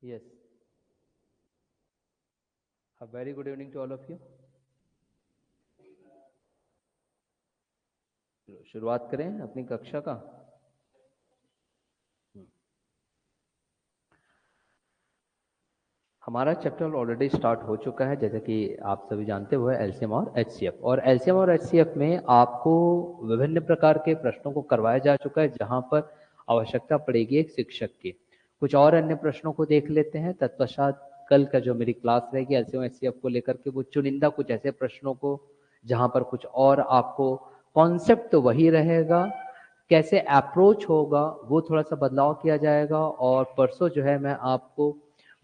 Yes. A very good evening to all of you. शुरुआत करें अपनी कक्षा का। हमारा चैप्टर ऑलरेडी स्टार्ट हो चुका है, जैसे कि आप सभी जानते हुए एलसीएम और एचसीएफ। और एलसीएम और एचसीएफ में आपको विभिन्न प्रकार के प्रश्नों को करवाया जा चुका है, जहां पर आवश्यकता पड़ेगी एक शिक्षक की। कुछ और अन्य प्रश्नों को देख लेते हैं, तत्पश्चात कल का जो मेरी क्लास रहेगी एलसीएम एचसीएफ को लेकर के, वो चुनिंदा कुछ ऐसे प्रश्नों को जहां पर कुछ और आपको कॉन्सेप्ट तो वही रहेगा, कैसे अप्रोच होगा वो थोड़ा सा बदलाव किया जाएगा। और परसों जो है मैं आपको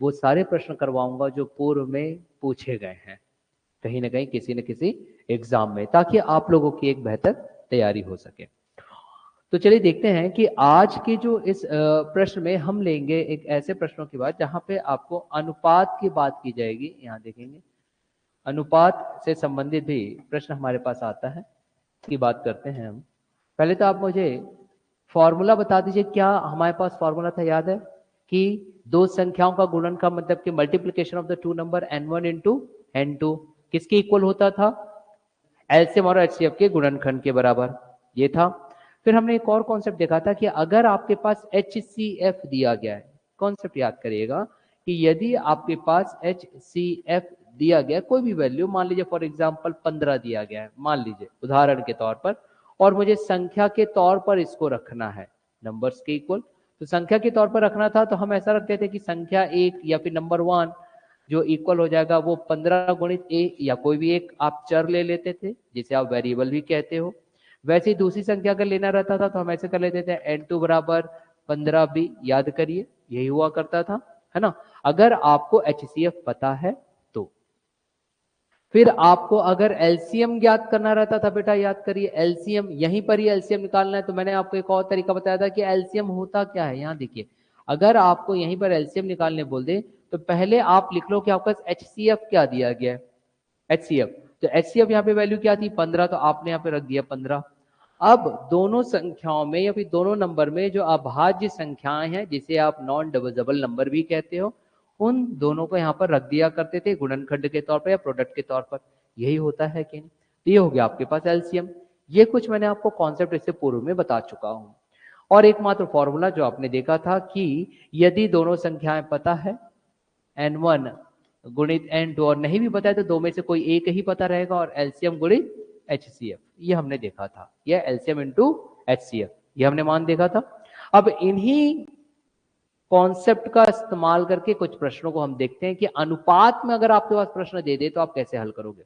वो सारे प्रश्न करवाऊंगा जो पूर्व में पूछे गए हैं कहीं ना कहीं किसी न किसी एग्जाम में, ताकि आप लोगों की एक बेहतर तैयारी हो सके। तो चलिए देखते हैं कि आज के जो इस प्रश्न में हम लेंगे एक ऐसे प्रश्नों की बात जहां पे आपको अनुपात की बात की जाएगी। यहाँ देखेंगे अनुपात से संबंधित भी प्रश्न हमारे पास आता है, की बात करते हैं हम। पहले तो आप मुझे फॉर्मूला बता दीजिए, क्या हमारे पास फॉर्मूला था, याद है कि दो संख्याओं का गुणन का मतलब कि multiplication of the to number n1 into n2 किसके इक्वल होता था? एलसीएम और एचसीएफ के गुणनखंड के बराबर, ये था। फिर हमने एक और कॉन्सेप्ट देखा था कि अगर आपके पास HCF दिया गया है, कॉन्सेप्ट याद करिएगा कि यदि आपके पास HCF दिया गया कोई भी वैल्यू, मान लीजिए फॉर एग्जांपल 15 दिया गया है, मान लीजिए उदाहरण के तौर पर, और मुझे संख्या के तौर पर इसको रखना है नंबर्स के इक्वल, तो संख्या के तौर पर रखना था तो हम ऐसा रखते थे कि संख्या 1 या फिर नंबर 1 जो इक्वल हो जाएगा वो 15 गुणित a, या कोई भी एक आप चर ले लेते थे जिसे आप वेरिएबल भी कहते हो। वैसे ही दूसरी संख्या अगर लेना रहता था तो हम ऐसे कर लेते थे n2 बराबर 15b, याद करिए यही हुआ करता था, है ना। अगर आपको HCF पता है तो फिर आपको अगर एलसीएम ज्ञात करना रहता था, बेटा याद करिए एलसीएम, यहीं पर ही एलसीएम निकालना है। तो मैंने आपको एक और तरीका बताया था कि एलसीएम होता क्या है। यहाँ देखिए, अगर आपको यहीं पर एलसीएम निकालने बोल दे तो पहले आप लिख लो कि आपका एचसीएफ क्या दिया गया है, एचसीएफ। तो एचसीएफ यहाँ पे वैल्यू क्या थी 15, तो आपने यहाँ पे रख दिया 15। अब दोनों संख्याओं में या फिर दोनों नंबर में जो अभाज्य संख्याएं हैं, जिसे आप नॉन डिविजिबल नंबर भी कहते हो, उन दोनों को यहाँ पर रख दिया करते थे गुणनखंड के तौर पर या प्रोडक्ट के तौर पर। यही होता है कि नहीं? तो ये हो गया आपके पास एलसीएम। ये कुछ मैंने आपको कॉन्सेप्ट इससे पूर्व में बता चुका हूं। और एकमात्र फॉर्मूला जो आपने देखा था कि यदि दोनों संख्याएं पता है n1 गुणित n2, और नहीं भी पता है तो दो में से कोई एक ही पता रहेगा, और एलसीएम गुणित HCF, ये हमने देखा था। यह एलसीएम इंटू HCF, ये हमने मान देखा था। अब इन्हीं कॉन्सेप्ट का इस्तेमाल करके कुछ प्रश्नों को हम देखते हैं कि अनुपात में अगर आपके पास प्रश्न दे दे तो आप कैसे हल करोगे।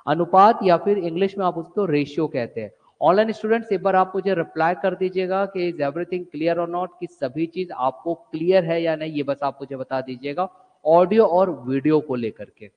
अनुपात या फिर इंग्लिश में आप उसको रेशियो कहते हैं। ऑनलाइन स्टूडेंट्स एक बार आप मुझे रिप्लाई कर दीजिएगा कि इज एवरीथिंग क्लियर और नॉट, कि सभी चीज आपको क्लियर है या नहीं, ये बस आप मुझे बता दीजिएगा ऑडियो और वीडियो को लेकर के।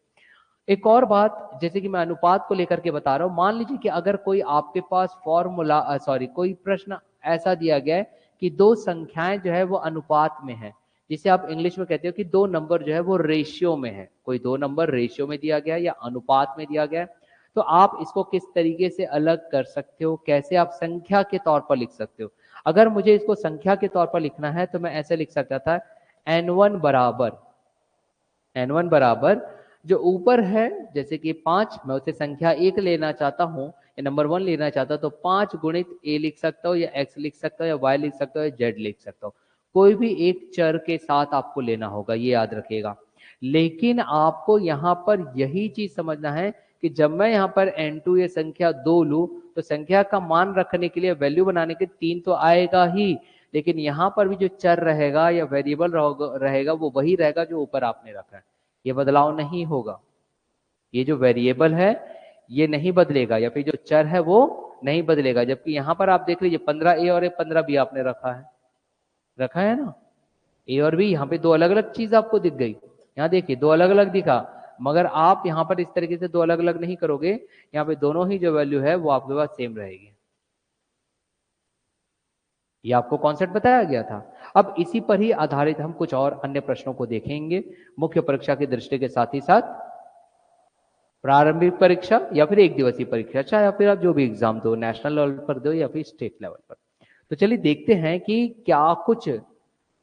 एक और बात, जैसे कि मैं अनुपात को लेकर के बता रहा हूं, मान लीजिए कि अगर कोई आपके पास फॉर्मूला कोई प्रश्न ऐसा दिया गया है कि दो संख्याएं जो है वो अनुपात में है, जिसे आप इंग्लिश में कहते हो कि दो नंबर जो है वो रेशियो में है, कोई दो नंबर रेशियो में दिया गया है या अनुपात में दिया गया है, तो आप इसको किस तरीके से अलग कर सकते हो, कैसे आप संख्या के तौर पर लिख सकते हो। अगर मुझे इसको संख्या के तौर पर लिखना है तो मैं ऐसे लिख सकता था n1 बराबर जो ऊपर है जैसे कि 5, मैं उसे संख्या 1 लेना चाहता हूं या नंबर 1 लेना चाहता हूं तो 5 गुणित a लिख सकता हूं या x लिख सकता हूं या y लिख सकता हूं या z लिख सकता हूं। कोई भी एक चर के साथ आपको लेना होगा, ये याद रखिएगा। लेकिन आपको यहां पर यही चीज समझना है कि जब मैं यहां पर n2 ये संख्या 2 लूं तो संख्या का मान रखने के लिए, वैल्यू बनाने के 3 तो आएगा ही, लेकिन यहां पर भी जो चर रहेगा या वेरिएबल रहेगा वो वही रहेगा जो ऊपर आपने रखा है, ये बदलाव नहीं होगा। ये जो वेरिएबल है ये नहीं बदलेगा, या फिर जो चर है वो नहीं बदलेगा। जबकि यहां पर आप देख लीजिए 15a और 15b आपने रखा है ना, ए और बी, यहाँ पे दो अलग अलग चीज आपको दिख गई। यहाँ देखिए दो अलग अलग दिखा, मगर आप यहाँ पर इस तरीके से दो अलग अलग नहीं करोगे, यहाँ पे दोनों ही जो वैल्यू है वो आपके पास सेम रहेगी। ये आपको कॉन्सेप्ट बताया गया था। अब इसी पर ही आधारित हम कुछ और अन्य प्रश्नों को देखेंगे मुख्य परीक्षा की दृष्टि के साथ ही साथ प्रारंभिक परीक्षा या फिर एक दिवसीय परीक्षा, चाहे या फिर आप जो भी एग्जाम दो, नेशनल लेवल पर दो या फिर स्टेट लेवल पर। तो चलिए देखते हैं कि क्या कुछ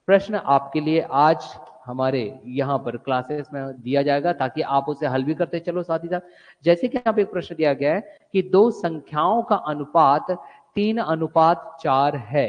प्रश्न आपके लिए आज हमारे यहाँ पर क्लासेस में दिया जाएगा ताकि आप उसे हल भी करते चलो साथ ही साथ। जैसे कि यहाँ पे एक प्रश्न दिया गया है कि दो संख्याओं का अनुपात 3:4 है।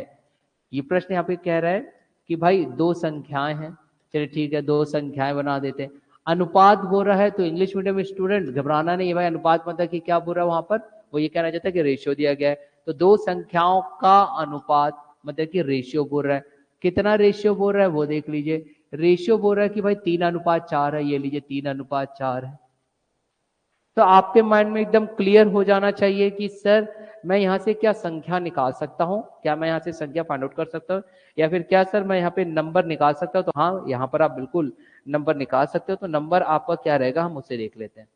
ये प्रश्न यहाँ पे कह रहा है कि भाई दो संख्याएं हैं, चलिए ठीक है दो संख्याएं बना देते हैं। अनुपात बोल रहा है तो इंग्लिश मीडियम स्टूडेंट घबराना नहीं है भाई, अनुपात मतलब कि क्या बोल रहा है वहां पर, वो ये कहना चाहता है कि रेशियो दिया गया है। तो दो संख्याओं का अनुपात मतलब कि रेशियो बोल रहा है। कितना रेशियो बोल रहा है वो देख लीजिए, रेशियो बोल रहा है कि भाई 3:4 है, ये लीजिए 3:4 है। तो आपके माइंड में एकदम क्लियर हो जाना चाहिए कि सर मैं यहाँ से क्या संख्या निकाल सकता हूँ, क्या मैं यहाँ से संख्या फाइंड आउट कर सकता हूँ, या फिर क्या सर मैं यहाँ पे नंबर निकाल सकता हूँ। तो हाँ, यहाँ पर आप बिल्कुल नंबर निकाल सकते हो। तो नंबर आपका क्या रहेगा हम उसे देख लेते हैं।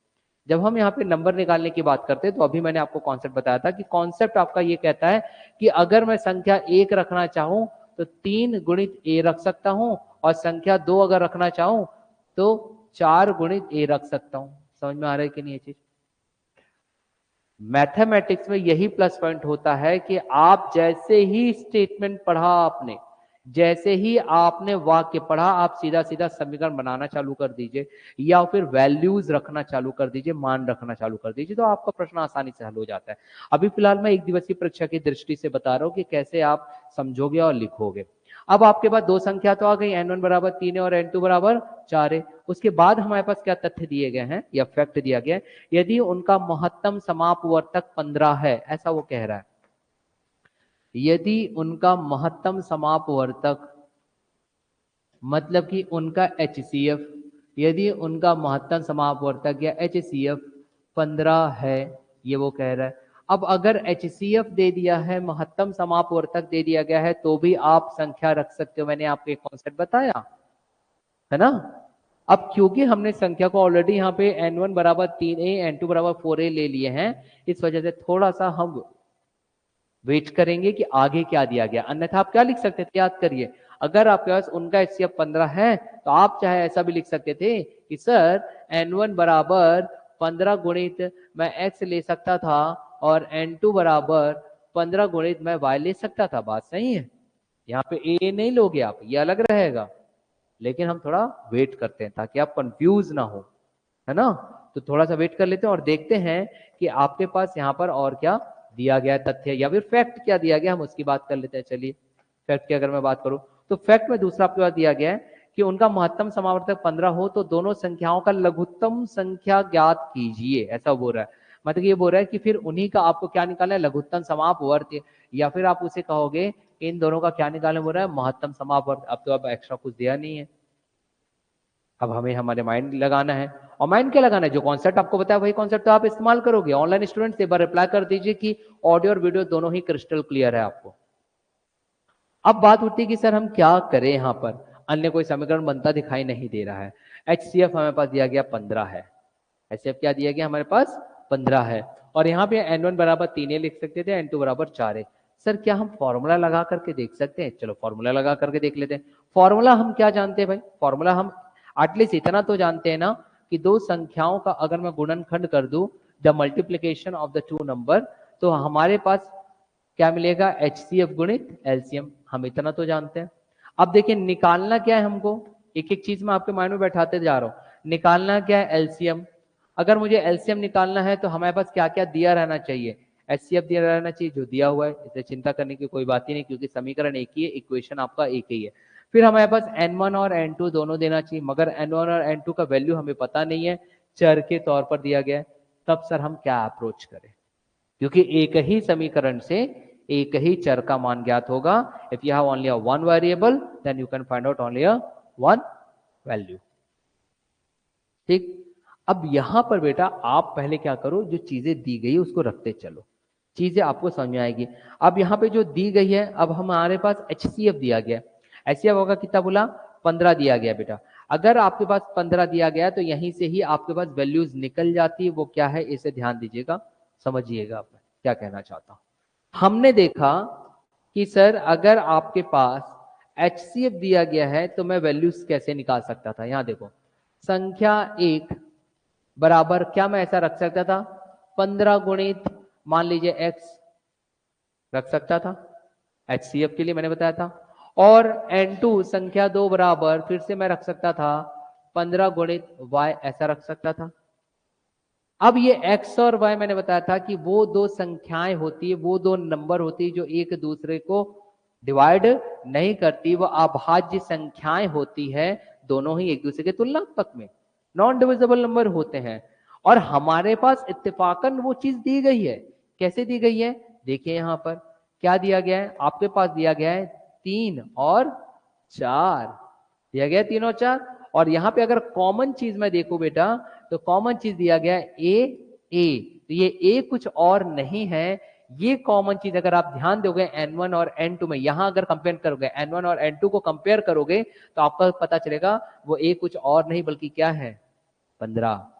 जब हम यहाँ पे नंबर निकालने की बात करते हैं तो अभी मैंने आपको कॉन्सेप्ट बताया था कि कॉन्सेप्ट आपका ये कहता है कि अगर मैं संख्या 1 रखना चाहूं तो 3 गुणित a रख सकता हूं, और संख्या 2 अगर रखना चाहूं तो 4 गुणित a रख सकता हूं। समझ में आ रहा है कि नहीं ये चीज? मैथमेटिक्स में यही प्लस पॉइंट होता है कि आप जैसे ही स्टेटमेंट पढ़ा आपने, जैसे ही आपने वाक्य पढ़ा, आप सीधा सीधा समीकरण बनाना चालू कर दीजिए या फिर वैल्यूज रखना चालू कर दीजिए, मान रखना चालू कर दीजिए, तो आपका प्रश्न आसानी से हल हो जाता है। अभी फिलहाल मैं एक दिवसीय परीक्षा की दृष्टि से बता रहा हूं कि कैसे आप समझोगे और लिखोगे। अब आपके पास दो संख्या तो आ गई, n1 बराबर 3 है और n2 बराबर 4 है। उसके बाद हमारे पास क्या तथ्य दिए गए हैं या फैक्ट दिया गया है, यदि उनका महत्तम समापवर्तक 15 है, ऐसा वो कह रहा है। यदि उनका महत्तम समापवर्तक मतलब कि उनका HCF, यदि उनका महत्तम समापवर्तक या HCF 15 है, ये वो कह रहा है। अब अगर HCF दे दिया है, महत्तम समापवर्तक दे दिया गया है, तो भी आप संख्या रख सकते हो। मैंने आपको एक कॉन्सेप्ट बताया है ना। अब क्योंकि हमने संख्या को ऑलरेडी यहाँ पे n1 बराबर 3a n2 बराबर 4a ले लिए हैं, इस वजह से थोड़ा सा हम वेट करेंगे कि आगे क्या दिया गया। अन्यथा आप क्या लिख सकते थे, याद करिए, अगर आपके पास उनका HCF 15 है तो आप चाहे ऐसा भी लिख सकते थे कि सर n1 बराबर 15 गुणित मैं x ले सकता था और n2 बराबर 15 गुणित मैं y ले सकता था। बात सही है, यहाँ पे a नहीं लोगे आप, ये अलग रहेगा। लेकिन हम थोड़ा वेट करते हैं ताकि आप कंफ्यूज ना हो, है ना। तो थोड़ा सा वेट कर लेते हैं और देखते हैं कि आपके पास यहाँ पर और क्या दिया गया तथ्य या फिर फैक्ट क्या दिया गया, हम उसकी बात कर लेते हैं। चलिए फैक्ट की अगर मैं बात करूं तो फैक्ट में दूसरा आपके पास दिया गया है कि उनका महत्तम समावर्तक 15 हो तो दोनों संख्याओं का लघुत्तम संख्या ज्ञात कीजिए, ऐसा बोल रहा है। मतलब ये बोल रहा है कि फिर उन्हीं का आपको क्या निकालना है, लघुत्तम समापवर्त, या फिर आप उसे कहोगे इन दोनों का क्या निकालना बोल रहा है, महत्तम समापवर्त। अब तो अब एक्स्ट्रा कुछ दिया नहीं है, अब हमें हमारे माइंड लगाना है। और माइंड क्या लगाना है, जो कॉन्सेप्ट आपको बताया वही कॉन्सेप्ट तो आप इस्तेमाल करोगे। ऑनलाइन स्टूडेंट्स एक बार रिप्लाई कर दीजिए कि ऑडियो और वीडियो दोनों ही क्रिस्टल क्लियर है आपको। अब बात उठती है कि सर हम क्या करें, यहाँ पर अन्य कोई समीकरण बनता दिखाई नहीं दे रहा है। HCF हमारे पास दिया गया 15 है, HCF क्या दिया गया हमारे पास 15 है, और यहाँ पे n1 बराबर 3 लिख सकते थे, n2 बराबर 4 है। सर क्या हम फॉर्मूला लगा करके देख सकते हैं? चलो फॉर्मूला लगा करके देख लेते हैं। फॉर्मूला हम क्या जानते हैं भाई, फॉर्मूला हम एटलीस्ट इतना तो जानते हैं ना कि दो संख्याओं का अगर मैं गुणनखंड कर दूं, the multiplication of the to number, तो हमारे पास क्या मिलेगा, HCF गुणित LCM। हम इतना तो जानते हैं। अब देखिए निकालना क्या है हमको, एक एक चीज मैं आपके माइंड में बैठाते जा रहा हूं। निकालना क्या है, LCM। अगर मुझे LCM निकालना है तो हमारे पास क्या क्या दिया रहना चाहिए, HCF दिया रहना चाहिए जो दिया हुआ है, इसे चिंता करने की कोई बात ही नहीं क्योंकि समीकरण एक ही है, इक्वेशन आपका एक ही है। फिर हमारे पास n1 और n2 दोनों देना चाहिए, मगर n1 और n2 का वैल्यू हमें पता नहीं है, चर के तौर पर दिया गया है। तब सर हम क्या अप्रोच करें, क्योंकि एक ही समीकरण से एक ही चर का मान ज्ञात होगा। If you have only a one variable then you can find out only a one value. ठीक, अब यहां पर बेटा आप पहले क्या करो, जो चीजें दी गई उसको रखते चलो, चीजें आपको समझ में आएगी। अब यहाँ पे जो दी गई है, अब हमारे पास HCF दिया गया है। HCF होगा कितना बोला, 15 दिया गया बेटा। अगर आपके पास 15 दिया गया तो यहीं से ही आपके पास वैल्यूज निकल जाती है, वो क्या है इसे ध्यान दीजिएगा, समझिएगा आप क्या कहना चाहता हूं। हमने देखा कि सर अगर आपके पास HCF दिया गया है तो मैं वैल्यूज कैसे निकाल सकता था। यहां देखो, संख्या 1 बराबर क्या मैं ऐसा रख सकता था, 15 गुणित मान लीजिए x रख सकता था, HCF के लिए मैंने बताया था। और N2 संख्या 2 बराबर, फिर से मैं रख सकता था 15 गुणित y, ऐसा रख सकता था। अब ये x और y मैंने बताया था कि वो दो संख्याएं होती है, वो दो नंबर होती है जो एक दूसरे को डिवाइड नहीं करती, वो अभाज्य संख्याएं होती है, दोनों ही एक दूसरे के तुलनात्मक में नॉन डिविजिबल नंबर होते हैं। और हमारे पास इत्तेफाकन वो चीज दी गई है। कैसे दी गई है? देखिए यहां पर क्या दिया गया है, आपके पास दिया गया है 3 और 4, दिया गया 3 और 4। और यहाँ पे अगर कॉमन चीज मैं देखूं बेटा, तो कॉमन चीज दिया गया है ए। तो ये ए कुछ और नहीं है, ये कॉमन चीज अगर आप ध्यान दोगे N1 और N2 में, यहां अगर कंपेयर करोगे N1 और N2 को कंपेयर करोगे तो आपको पता चलेगा वो ए कुछ और नहीं बल्कि क्या है, 15।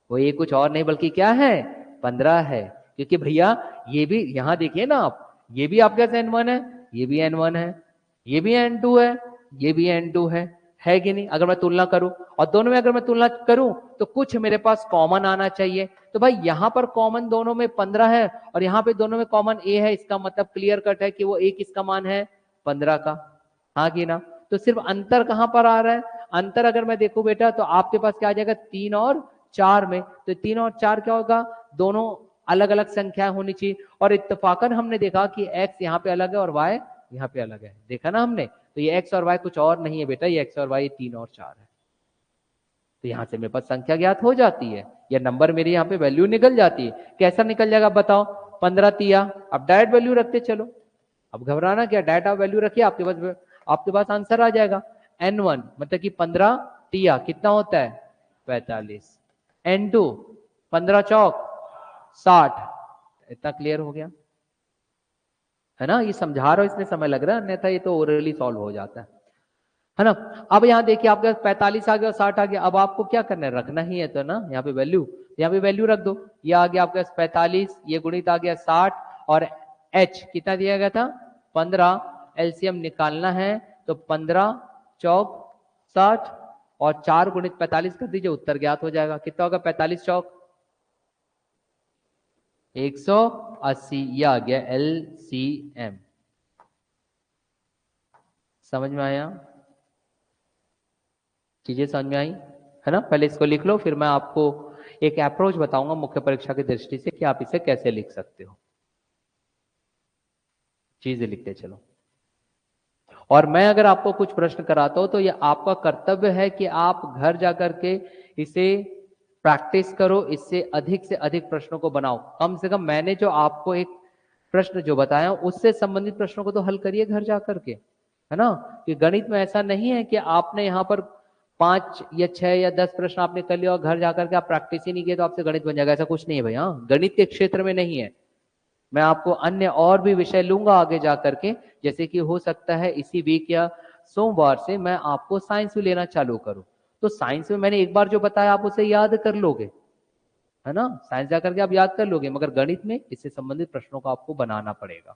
वो ये कुछ और नहीं बल्कि क्या है, 15 है। क्योंकि भैया ये भी यहां देखिए ना आप, ये भी आपके पास N1 है, ये भी N1 है, ये भी N2 है, ये भी N2 है कि नहीं? अगर मैं तुलना करूं और दोनों में अगर मैं तुलना करूं तो कुछ मेरे पास कॉमन आना चाहिए। तो भाई यहां पर कॉमन दोनों में 15 है और यहां पे दोनों में कॉमन ए है, इसका मतलब क्लियर कट है कि वो ए किसका मान है, 15 का। हाँ कि ना? तो सिर्फ अंतर कहां पर आ रहा है? अंतर अगर मैं देखूं बेटा तो आपके पास क्या आ जाएगा, 3 और 4 में। तो 3 और 4 क्या होगा, दोनों अलग अलग संख्या होनी चाहिए। और इत्तेफाकन हमने देखा कि x यहाँ पे अलग है और y यहाँ पे अलग है, देखा ना हमने? तो ये x और y कुछ और नहीं है बेटा, ये x और y 3 और 4 है। तो यहां से मेरे पास संख्या ज्ञात हो जाती है, या नंबर मेरी यहाँ पे वैल्यू निकल जाती है। कैसा निकल जाएगा बताओ? 15 तिया, अब डायरेक्ट वैल्यू रखते चलो, अब घबराना क्या, डायरेक्ट आप वैल्यू रखिए, आपके पास आंसर आ जाएगा। N1 मतलब कि 15 तिया कितना होता है, 45। N2 15 चौक 60। इतना क्लियर हो गया है ना? ये समझा रहा हूं इसलिए समय लग रहा है, अन्यथा ये तो ओरली सॉल्व हो जाता है ना? अब यहाँ देखिए आपके 45 आ गया और 60 आ गया, अब आपको क्या करना है, रखना ही है तो ना यहाँ पे वैल्यू, यहाँ पे वैल्यू रख दो। ये आ गया आपके 45, ये गुणित आ गया 60 और h कितना दिया गया था, 15। एलसीएम निकालना है तो 15 चौक 60 और 4 गुणित 45 कर दीजिए, उत्तर ज्ञात हो जाएगा। कितना होगा 45 चौक 180, ये आ गया LCM। समझ में आया? चीजें समझ में आई है ना? पहले इसको लिख लो, फिर मैं आपको एक अप्रोच बताऊंगा मुख्य परीक्षा की दृष्टि से कि आप इसे कैसे लिख सकते हो। चीजें लिखते चलो। और मैं अगर आपको कुछ प्रश्न कराता हूं तो ये आपका कर्तव्य है कि आप घर जाकर के इसे प्रैक्टिस करो, इससे अधिक से अधिक प्रश्नों को बनाओ। कम से कम मैंने जो आपको एक प्रश्न जो बताया उससे संबंधित प्रश्नों को तो हल करिए घर जाकर के, है ना? कि गणित में ऐसा नहीं है कि आपने यहाँ पर 5 या 6 या 10 प्रश्न आपने कर लिया और घर जाकर के आप प्रैक्टिस ही नहीं किए तो आपसे गणित बन जाएगा, ऐसा कुछ नहीं है भैया। गणित के क्षेत्र में नहीं है। मैं आपको अन्य और भी विषय लूंगा आगे जाकर के, जैसे कि हो सकता है इसी वीक या सोमवार से मैं आपको साइंस भी लेना चालू करूं। तो साइंस में मैंने एक बार जो बताया आप उसे याद कर लोगे, है ना? साइंस जाकर के आप याद कर लोगे, मगर गणित में इससे संबंधित प्रश्नों को आपको बनाना पड़ेगा।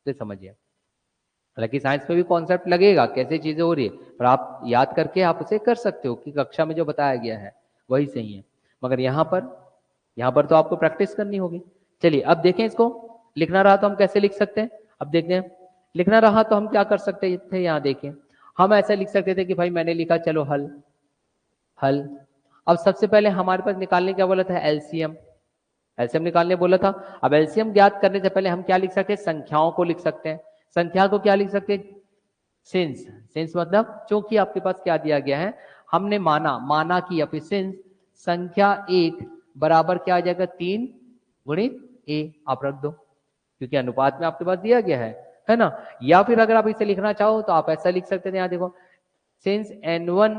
तो समझिए, हालांकि साइंस में भी कॉन्सेप्ट लगेगा कैसे चीजें हो रही है, पर आप याद करके आप उसे कर सकते हो कि कक्षा में जो बताया गया है वही सही है। मगर यहाँ पर तो आपको प्रैक्टिस करनी होगी। चलिए अब देखें इसको, लिखना रहा तो हम कैसे लिख सकते हैं, अब देखते हैं। लिखना रहा तो हम क्या कर सकते थे, यहाँ देखें हम ऐसा लिख सकते थे कि भाई मैंने लिखा चलो हल। अब सबसे पहले हमारे पास निकालने क्या बोला था, एलसीएम निकालने बोला था। अब एलसीएम ज्ञात करने से पहले हम क्या लिख सकते हैं, संख्याओं को लिख सकते हैं। संख्या को क्या लिख सकते हैं, सिंस मतलब चूंकि आपके पास क्या दिया गया है, हमने माना कि या फिर सिंस संख्या 1 बराबर क्या आ जाएगा, 3 गुणित a, आप रख दो क्योंकि अनुपात में आपके पास दिया गया है ना? या फिर अगर आप इसे लिखना चाहो तो आप ऐसा लिख सकते थे, यहाँ देखो सिंस n1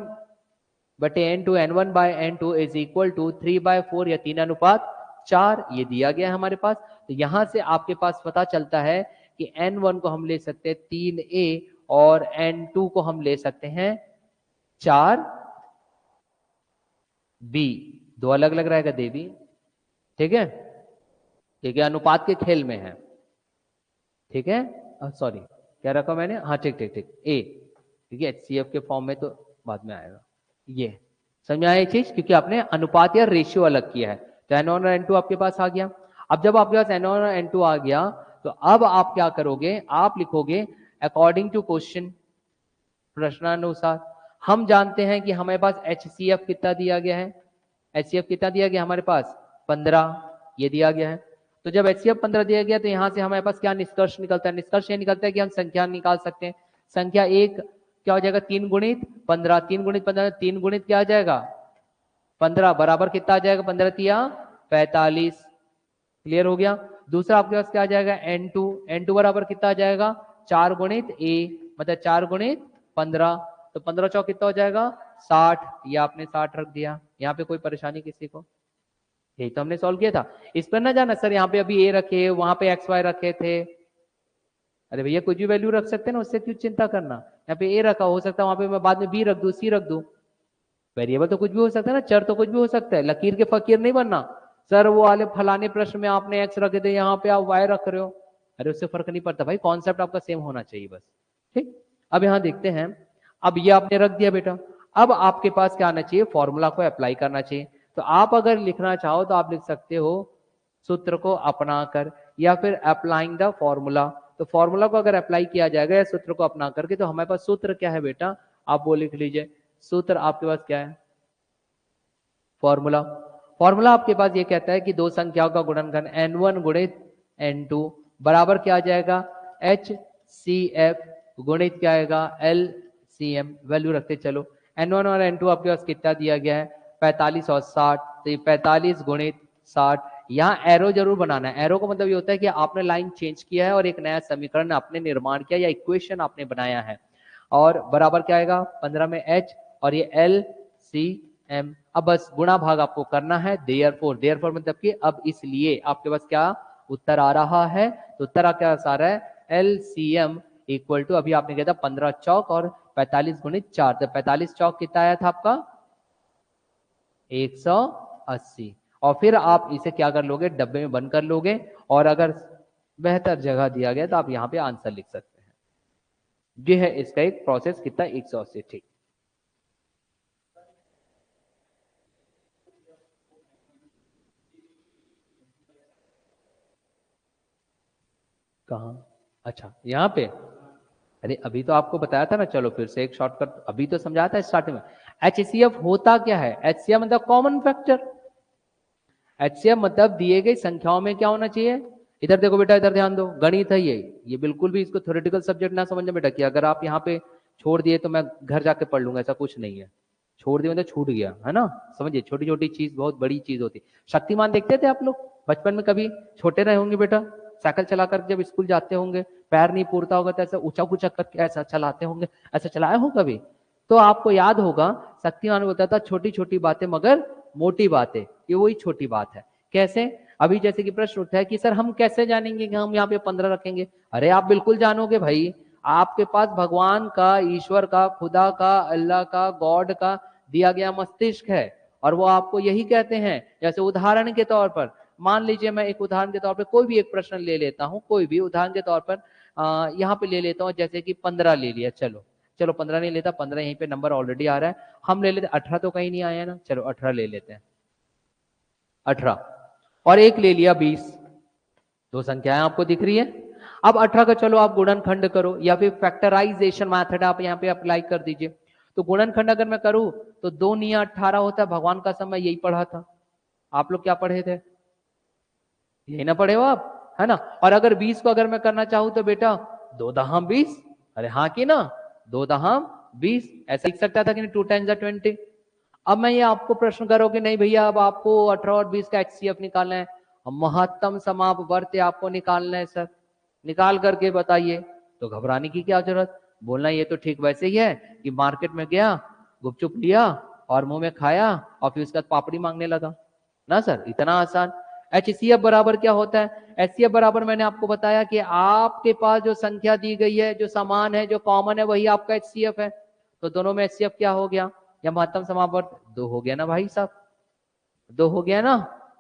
बटे n2 n1 bye n2 is equal to 3/4 या 3:4 ये दिया गया है हमारे पास। तो यहां से आपके पास पता चलता है कि n1 को हम ले सकते हैं 3a और n2 को हम ले सकते हैं 4b। दो अलग अलग रहेगा देवी, ठीक है? ठीक है, अनुपात के खेल में है, ठीक है? सॉरी क्या रखा मैंने, हाँ ठीक ठीक ठीक ए, ठीक है? HCF के फॉर्म में तो बाद में आएगा। ये समझ में आया ये चीज, क्योंकि आपने अनुपात या रेशियो अलग किया है। तो N1 और N2 आपके पास आ गया। अब जब आपके पास N1 और N2 आ गया तो अब आप क्या करोगे, आप लिखोगे अकॉर्डिंग टू क्वेश्चन, प्रश्नानुसार हम जानते हैं कि हमारे पास HCF कितना दिया गया है, HCF कितना दिया गया हमारे पास 15 ये दिया गया है। तो जब HCF 15 दिया गया तो यहां से हमारे पास क्या निष्कर्ष निकलता है, निष्कर्ष ये निकलता है कि हम संख्या निकाल सकते हैं। संख्या एक क्या हो जाएगा 3 गुणित 15, 3 गुणित 15, 3 गुणित क्या आ जाएगा 15 बराबर कितना आ जाएगा 15 तिया 45। क्लियर हो गया। दूसरा आपके पास क्या आ जाएगा N2, N2 बराबर कितना आ जाएगा 4 गुणित A, मतलब 4 गुणित 15, तो 15 चौक कितना हो जाएगा 60, ये आपने 60 रख दिया। यहाँ पे कोई परेशानी किसी को, यही तो हमने सॉल्व किया था। इस पर ना जाना सर यहाँ पे अभी A रखे वहां पे XY रखे थे, अरे भैया कुछ भी वैल्यू रख सकते हैं ना, उससे क्यों चिंता करना। यहाँ पे A रखा, हो सकता है वहां पे मैं बाद में B रख दूं, C रख दूं, वेरिएबल तो कुछ भी हो सकता है ना, चर तो कुछ भी हो सकता है। लकीर के फकीर नहीं बनना सर, वो वाले फलाने प्रश्न में आपने x रखे थे यहाँ पे आप y रख रहे हो, अरे उससे फर्क नहीं पड़ता भाई, कॉन्सेप्ट आपका सेम होना चाहिए बस। ठीक, अब यहाँ देखते हैं, अब ये आपने रख दिया बेटा, अब आपके पास क्या आना चाहिए, फॉर्मूला को अप्लाई करना चाहिए। तो आप अगर लिखना चाहो तो आप लिख सकते हो सूत्र को अपनाकर, या फिर अप्लाइंग द फॉर्मूला। तो फॉर्मूला को अगर अप्लाई किया जाएगा या सूत्र को अपना करके, तो हमारे पास सूत्र क्या है बेटा, आप वो लिख लीजिए। सूत्र आपके पास क्या है, फॉर्मूला। फॉर्मूला आपके पास ये कहता है कि दो संख्याओं का गुणनखंड n1 गुणित n2 बराबर क्या आ जाएगा HCF गुणित क्या आएगा LCM। वैल्यू रखते चलो, n1 और n2 आपके पास कितना दिया गया है 45 और 60, तो ये 45 गुणित 60। यहाँ एरो जरूर बनाना है, एरो का मतलब ये होता है कि आपने लाइन चेंज किया है और एक नया समीकरण आपने निर्माण किया या इक्वेशन आपने बनाया है। और बराबर क्या आएगा 15 में H और ये LCM। अब बस गुणा भाग आपको करना है, देयरफॉर मतलब कि अब इसलिए आपके पास क्या उत्तर आ रहा है, तो उत्तर क्या आ रहा है LCM इक्वल टू, अभी आपने किया था 15 चौक और 45 गुणित 4, तो 45 चौक कितना आया था आपका 180। और फिर आप इसे क्या कर लोगे, डब्बे में बंद कर लोगे, और अगर बेहतर जगह दिया गया तो आप यहाँ पे आंसर लिख सकते हैं। ये है इसका एक प्रोसेस, कितना 180। ठीक, कहाँ, अच्छा यहाँ पे, अरे अभी तो आपको बताया था ना, चलो फिर से एक शॉर्टकट, अभी तो समझाया था स्टार्टिंग में। HCF होता क्या है, HCF मतलब कॉमन फैक्टर, HCF मतलब दिए गई संख्याओं में क्या होना चाहिए। इधर देखो बेटा, इधर ध्यान दो, गणित है ये बिल्कुल भी इसको थ्योरेटिकल सब्जेक्ट ना समझना बेटा, कि अगर आप यहाँ पे छोड़ दिए तो मैं घर जाके पढ़ लूंगा, ऐसा कुछ नहीं है। छोड़ दिए मतलब छूट गया है ना, समझिए छोटी छोटी चीज बहुत बड़ी चीज होती। शक्तिमान देखते थे आप लोग बचपन में, कभी छोटे रहे होंगे बेटा, साइकिल चला कर जब स्कूल जाते होंगे, पैर नहीं पूरता होगा तो ऐसा ऊंचा ऊंचा करके ऐसा चलाते होंगे, ऐसा चलाए हो कभी, तो आपको याद होगा शक्तिमान बोलता था छोटी छोटी बातें मगर मोटी बातें, ये वही छोटी बात है। कैसे, अभी जैसे कि प्रश्न उठा है कि सर हम कैसे जानेंगे कि हम यहाँ पे 15 रखेंगे, अरे आप बिल्कुल जानोगे भाई, आपके पास भगवान का, ईश्वर का, खुदा का, अल्लाह का, गॉड का दिया गया मस्तिष्क है, और वो आपको यही कहते हैं। जैसे उदाहरण के तौर पर मान लीजिए, मैं एक उदाहरण के तौर पर कोई भी एक प्रश्न ले लेता हूँ, कोई भी उदाहरण के तौर पर यहाँ पे ले लेता हूँ, जैसे कि 15 ले लिया, चलो 15 नहीं लेता, 15 यहीं पे नंबर ऑलरेडी आ रहा है, हम ले लेते 18, तो कहीं नहीं आया ना, चलो 18 ले लेते हैं, 18 और एक ले लिया 20, दो संख्याएं आपको दिख रही है। अब 18 का चलो आप गुणनखंड करो, या फिर फैक्टराइजेशन मेथड आप यहाँ पे अप्लाई कर दीजिए। तो गुणनखंड अगर मैं करूं तो 2 निया 18 होता है, भगवान का समय यही पढ़ा था, आप लोग क्या पढ़े थे, यही ना पढ़े हो आप, है ना। और अगर 20 को अगर मैं करना चाहूं तो बेटा 2 दहाम 20, अरे हाँ की ना, 2 दहाम 20, ऐसा लिख सकता था कि नहीं, 2 टाइम्स 20। अब मैं ये आपको प्रश्न करो कि नहीं भैया अब आपको 18 और 20 का HCF निकालना है, महत्तम समापवर्ती आपको निकालना है सर, निकाल करके बताइए, तो घबराने की क्या जरूरत, बोलना ये तो ठीक वैसे ही है कि मार्केट में गया, गुपचुप लिया और मुंह में खाया और फिर उसके बाद पापड़ी मांगने लगा ना सर, इतना आसान। HCF बराबर क्या होता है, HCF बराबर मैंने आपको बताया कि आपके पास जो संख्या दी गई है, जो समान है, जो कॉमन है, वही आपका HCF है। तो दोनों में HCF क्या हो गया, या महत्तम समापवर्त 2 हो गया ना भाई साहब, 2 हो गया ना,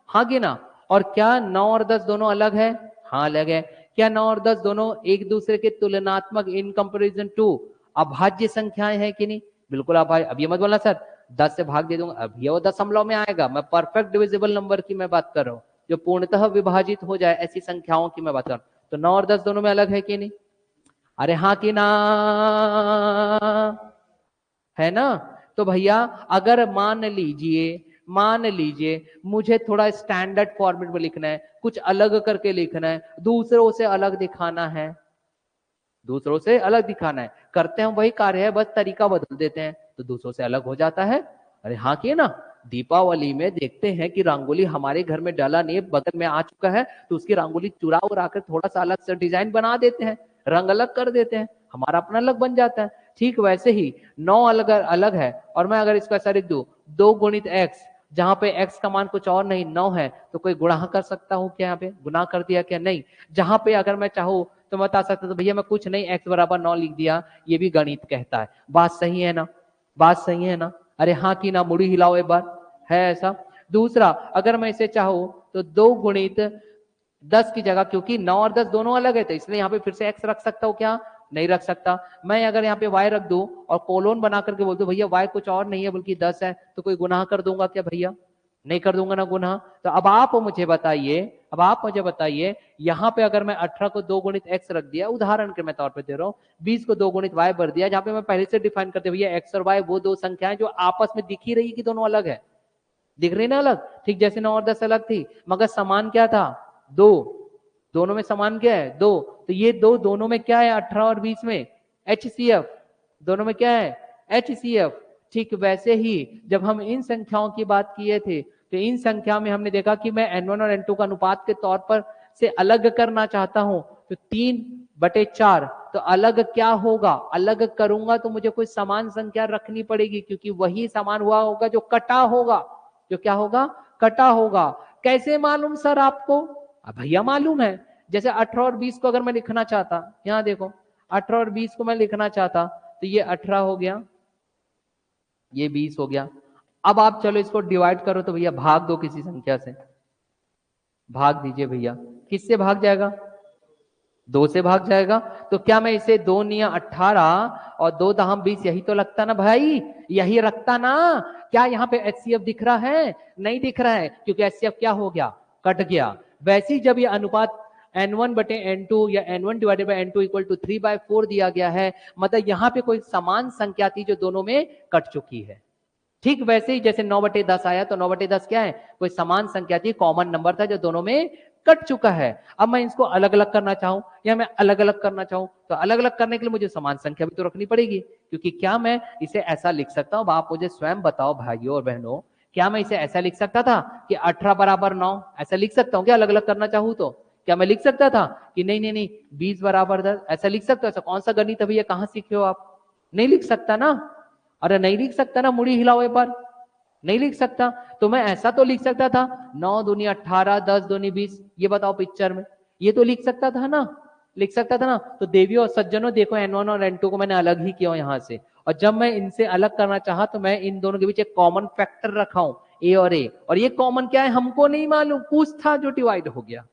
हाँ कि ना। और क्या 9 और 10 दोनों अलग है, हाँ अलग है। क्या 9 और 10 दोनों एक दूसरे के तुलनात्मक, इन कंपेरिजन टू अभाज्य संख्याएं हैं कि नहीं, बिल्कुल अभाज्य। अब ये मत बोलना सर 10 से भाग दे दूंगा, अब ये वो दशमलव में आएगा, मैं परफेक्ट डिविजिबल नंबर की मैं बात कर रहा हूँ, जो पूर्णतः विभाजित हो जाए ऐसी संख्याओं की मैं बात कर रहा हूँ। तो 9 और 10 दोनों में अलग है कि नहीं, अरे हाँ कि ना, है ना। तो भैया अगर मान लीजिए मुझे थोड़ा स्टैंडर्ड फॉर्मेट में लिखना है, कुछ अलग करके लिखना है, दूसरों से अलग दिखाना है, दूसरों से अलग दिखाना है, करते हैं वही कार्य है, बस तरीका बदल देते हैं, तो दूसरों से अलग हो जाता है। अरे हाँ कि ना। दीपावली में देखते हैं कि रंगोली हमारे घर में डाला नहीं, बगल में आ चुका है, तो उसकी रंगोली चुरा उरा कर थोड़ा सा अलग से डिजाइन बना देते हैं, रंग अलग कर देते हैं, हमारा अपना अलग बन जाता है। ठीक वैसे ही 9 अलग अलग है, और मैं अगर इसको ऐसा लिख दूं 2 गुणित x, जहां पे x का मान कुछ और नहीं 9 है, तो कोई गुणा कर सकता हूं क्या? यहाँ पे गुणा कर दिया क्या? नहीं। जहां पे अगर मैं चाहूं तो बता सकते, तो भैया मैं कुछ नहीं x बराबर 9 लिख दिया, ये भी गणित कहता है। बात सही है ना? बात सही है ना? अरे हाँ कि ना, मुड़ी हिलाओ एक बार, है ऐसा। दूसरा, अगर मैं इसे चाहूं तो 2 गुणित 10 की जगह, क्योंकि 9 और 10 दोनों अलग है, तो इसलिए यहाँ पे फिर से x रख सकता हूँ क्या? नहीं रख सकता। मैं अगर यहाँ पे y रख दूं और कोलोन बना करके बोल दूं भैया y कुछ और नहीं है बल्कि 10 है, तो कोई गुनाह कर दूंगा क्या भैया? नहीं कर दूंगा ना गुनाह। तो अब आप मुझे बताइए, यहाँ पे अगर मैं 18 को 2 गुणित x रख दिया, उदाहरण के मैं तौर पे दे रहा हूँ, 20 को 2 गुणित y भर दिया, जहाँ पे मैं पहले से डिफाइन करते भैया x और y वो दो संख्याएं जो आपस में दिख ही रही कि दोनों अलग है, दिख रही ना अलग, ठीक जैसे 9 और 10 अलग थी, मगर समान क्या था? 2। दोनों में समान क्या है? 2। तो ये दो दोनों में क्या है? 18 और 20 में HCF, दोनों में क्या है? HCF। ठीक वैसे ही जब हम इन संख्याओं की बात किए थे, तो इन संख्या में हमने देखा कि मैं N1 और N2 का अनुपात के तौर पर से अलग करना चाहता हूं, तो 3/4, तो अलग क्या होगा? अलग करूंगा तो मुझे कोई समान संख्या रखनी पड़ेगी, क्योंकि वही समान हुआ होगा जो कटा होगा, जो क्या होगा? कटा होगा। कैसे मालूम सर आपको? अब भैया मालूम है, जैसे 18 और 20 को अगर मैं लिखना चाहता, यहां देखो 18 और 20 को मैं लिखना चाहता, तो ये 18 हो गया, ये 20 हो गया। अब आप चलो इसको डिवाइड करो, तो भैया भाग दो किसी संख्या से, भाग दीजिए भैया, किससे भाग जाएगा? 2 से भाग जाएगा। तो क्या मैं इसे 2 निया 18 और 2 दहम 20, यही तो लगता ना भाई, यही रखता ना। क्या यहाँ पे HCF दिख रहा है? नहीं दिख रहा है, क्योंकि HCF क्या हो गया? कट गया। वैसे ही जब ये अनुपात N1 बटे N2 या N1 divided by N2 equal to 3/4 दिया गया है, मतलब यहाँ पे कोई समान संख्या थी जो दोनों में कट चुकी है। ठीक वैसे ही जैसे 9/10 आया, तो 9/10 क्या है? कोई समान संख्या थी, कॉमन नंबर था जो दोनों में कट चुका है। अब मैं इसको अलग अलग करना चाहूं या मैं अलग अलग करना चाहूं, तो अलग अलग करने के लिए मुझे समान संख्या भी तो रखनी पड़ेगी, क्योंकि क्या मैं इसे ऐसा लिख सकता हूं? आप मुझे स्वयं बताओ भाइयों और बहनों, क्या मैं इसे ऐसा लिख सकता था कि 18 बराबर 9, ऐसा लिख सकता हूं क्या अलग अलग करना चाहूं तो? क्या मैं लिख सकता था कि नहीं नहीं नहीं 20 बराबर 10, ऐसा लिख सकता? ऐसा कौन सा गणित है भैया, कहां सीखे हो आप? नहीं लिख सकता ना। अरे नहीं लिख सकता ना, मुड़ी हिलाओ एक बार, नहीं लिख सकता। तो मैं ऐसा तो लिख सकता था, 9 दूनी 18, 10 दूनी 20, ये बताओ पिक्चर में, ये तो लिख सकता था ना, लिख सकता था ना। तो देवियों और सज्जनों देखो, N1 और N2 को मैंने अलग ही किया यहां से, और जब मैं इनसे अलग करना चाहा तो मैं इन दोनों के बीच एक कॉमन फैक्टर रखा हूं, ए और ए, और ये कॉमन क्या है हमको नहीं मालूम, कुछ था जो डिवाइड हो गया,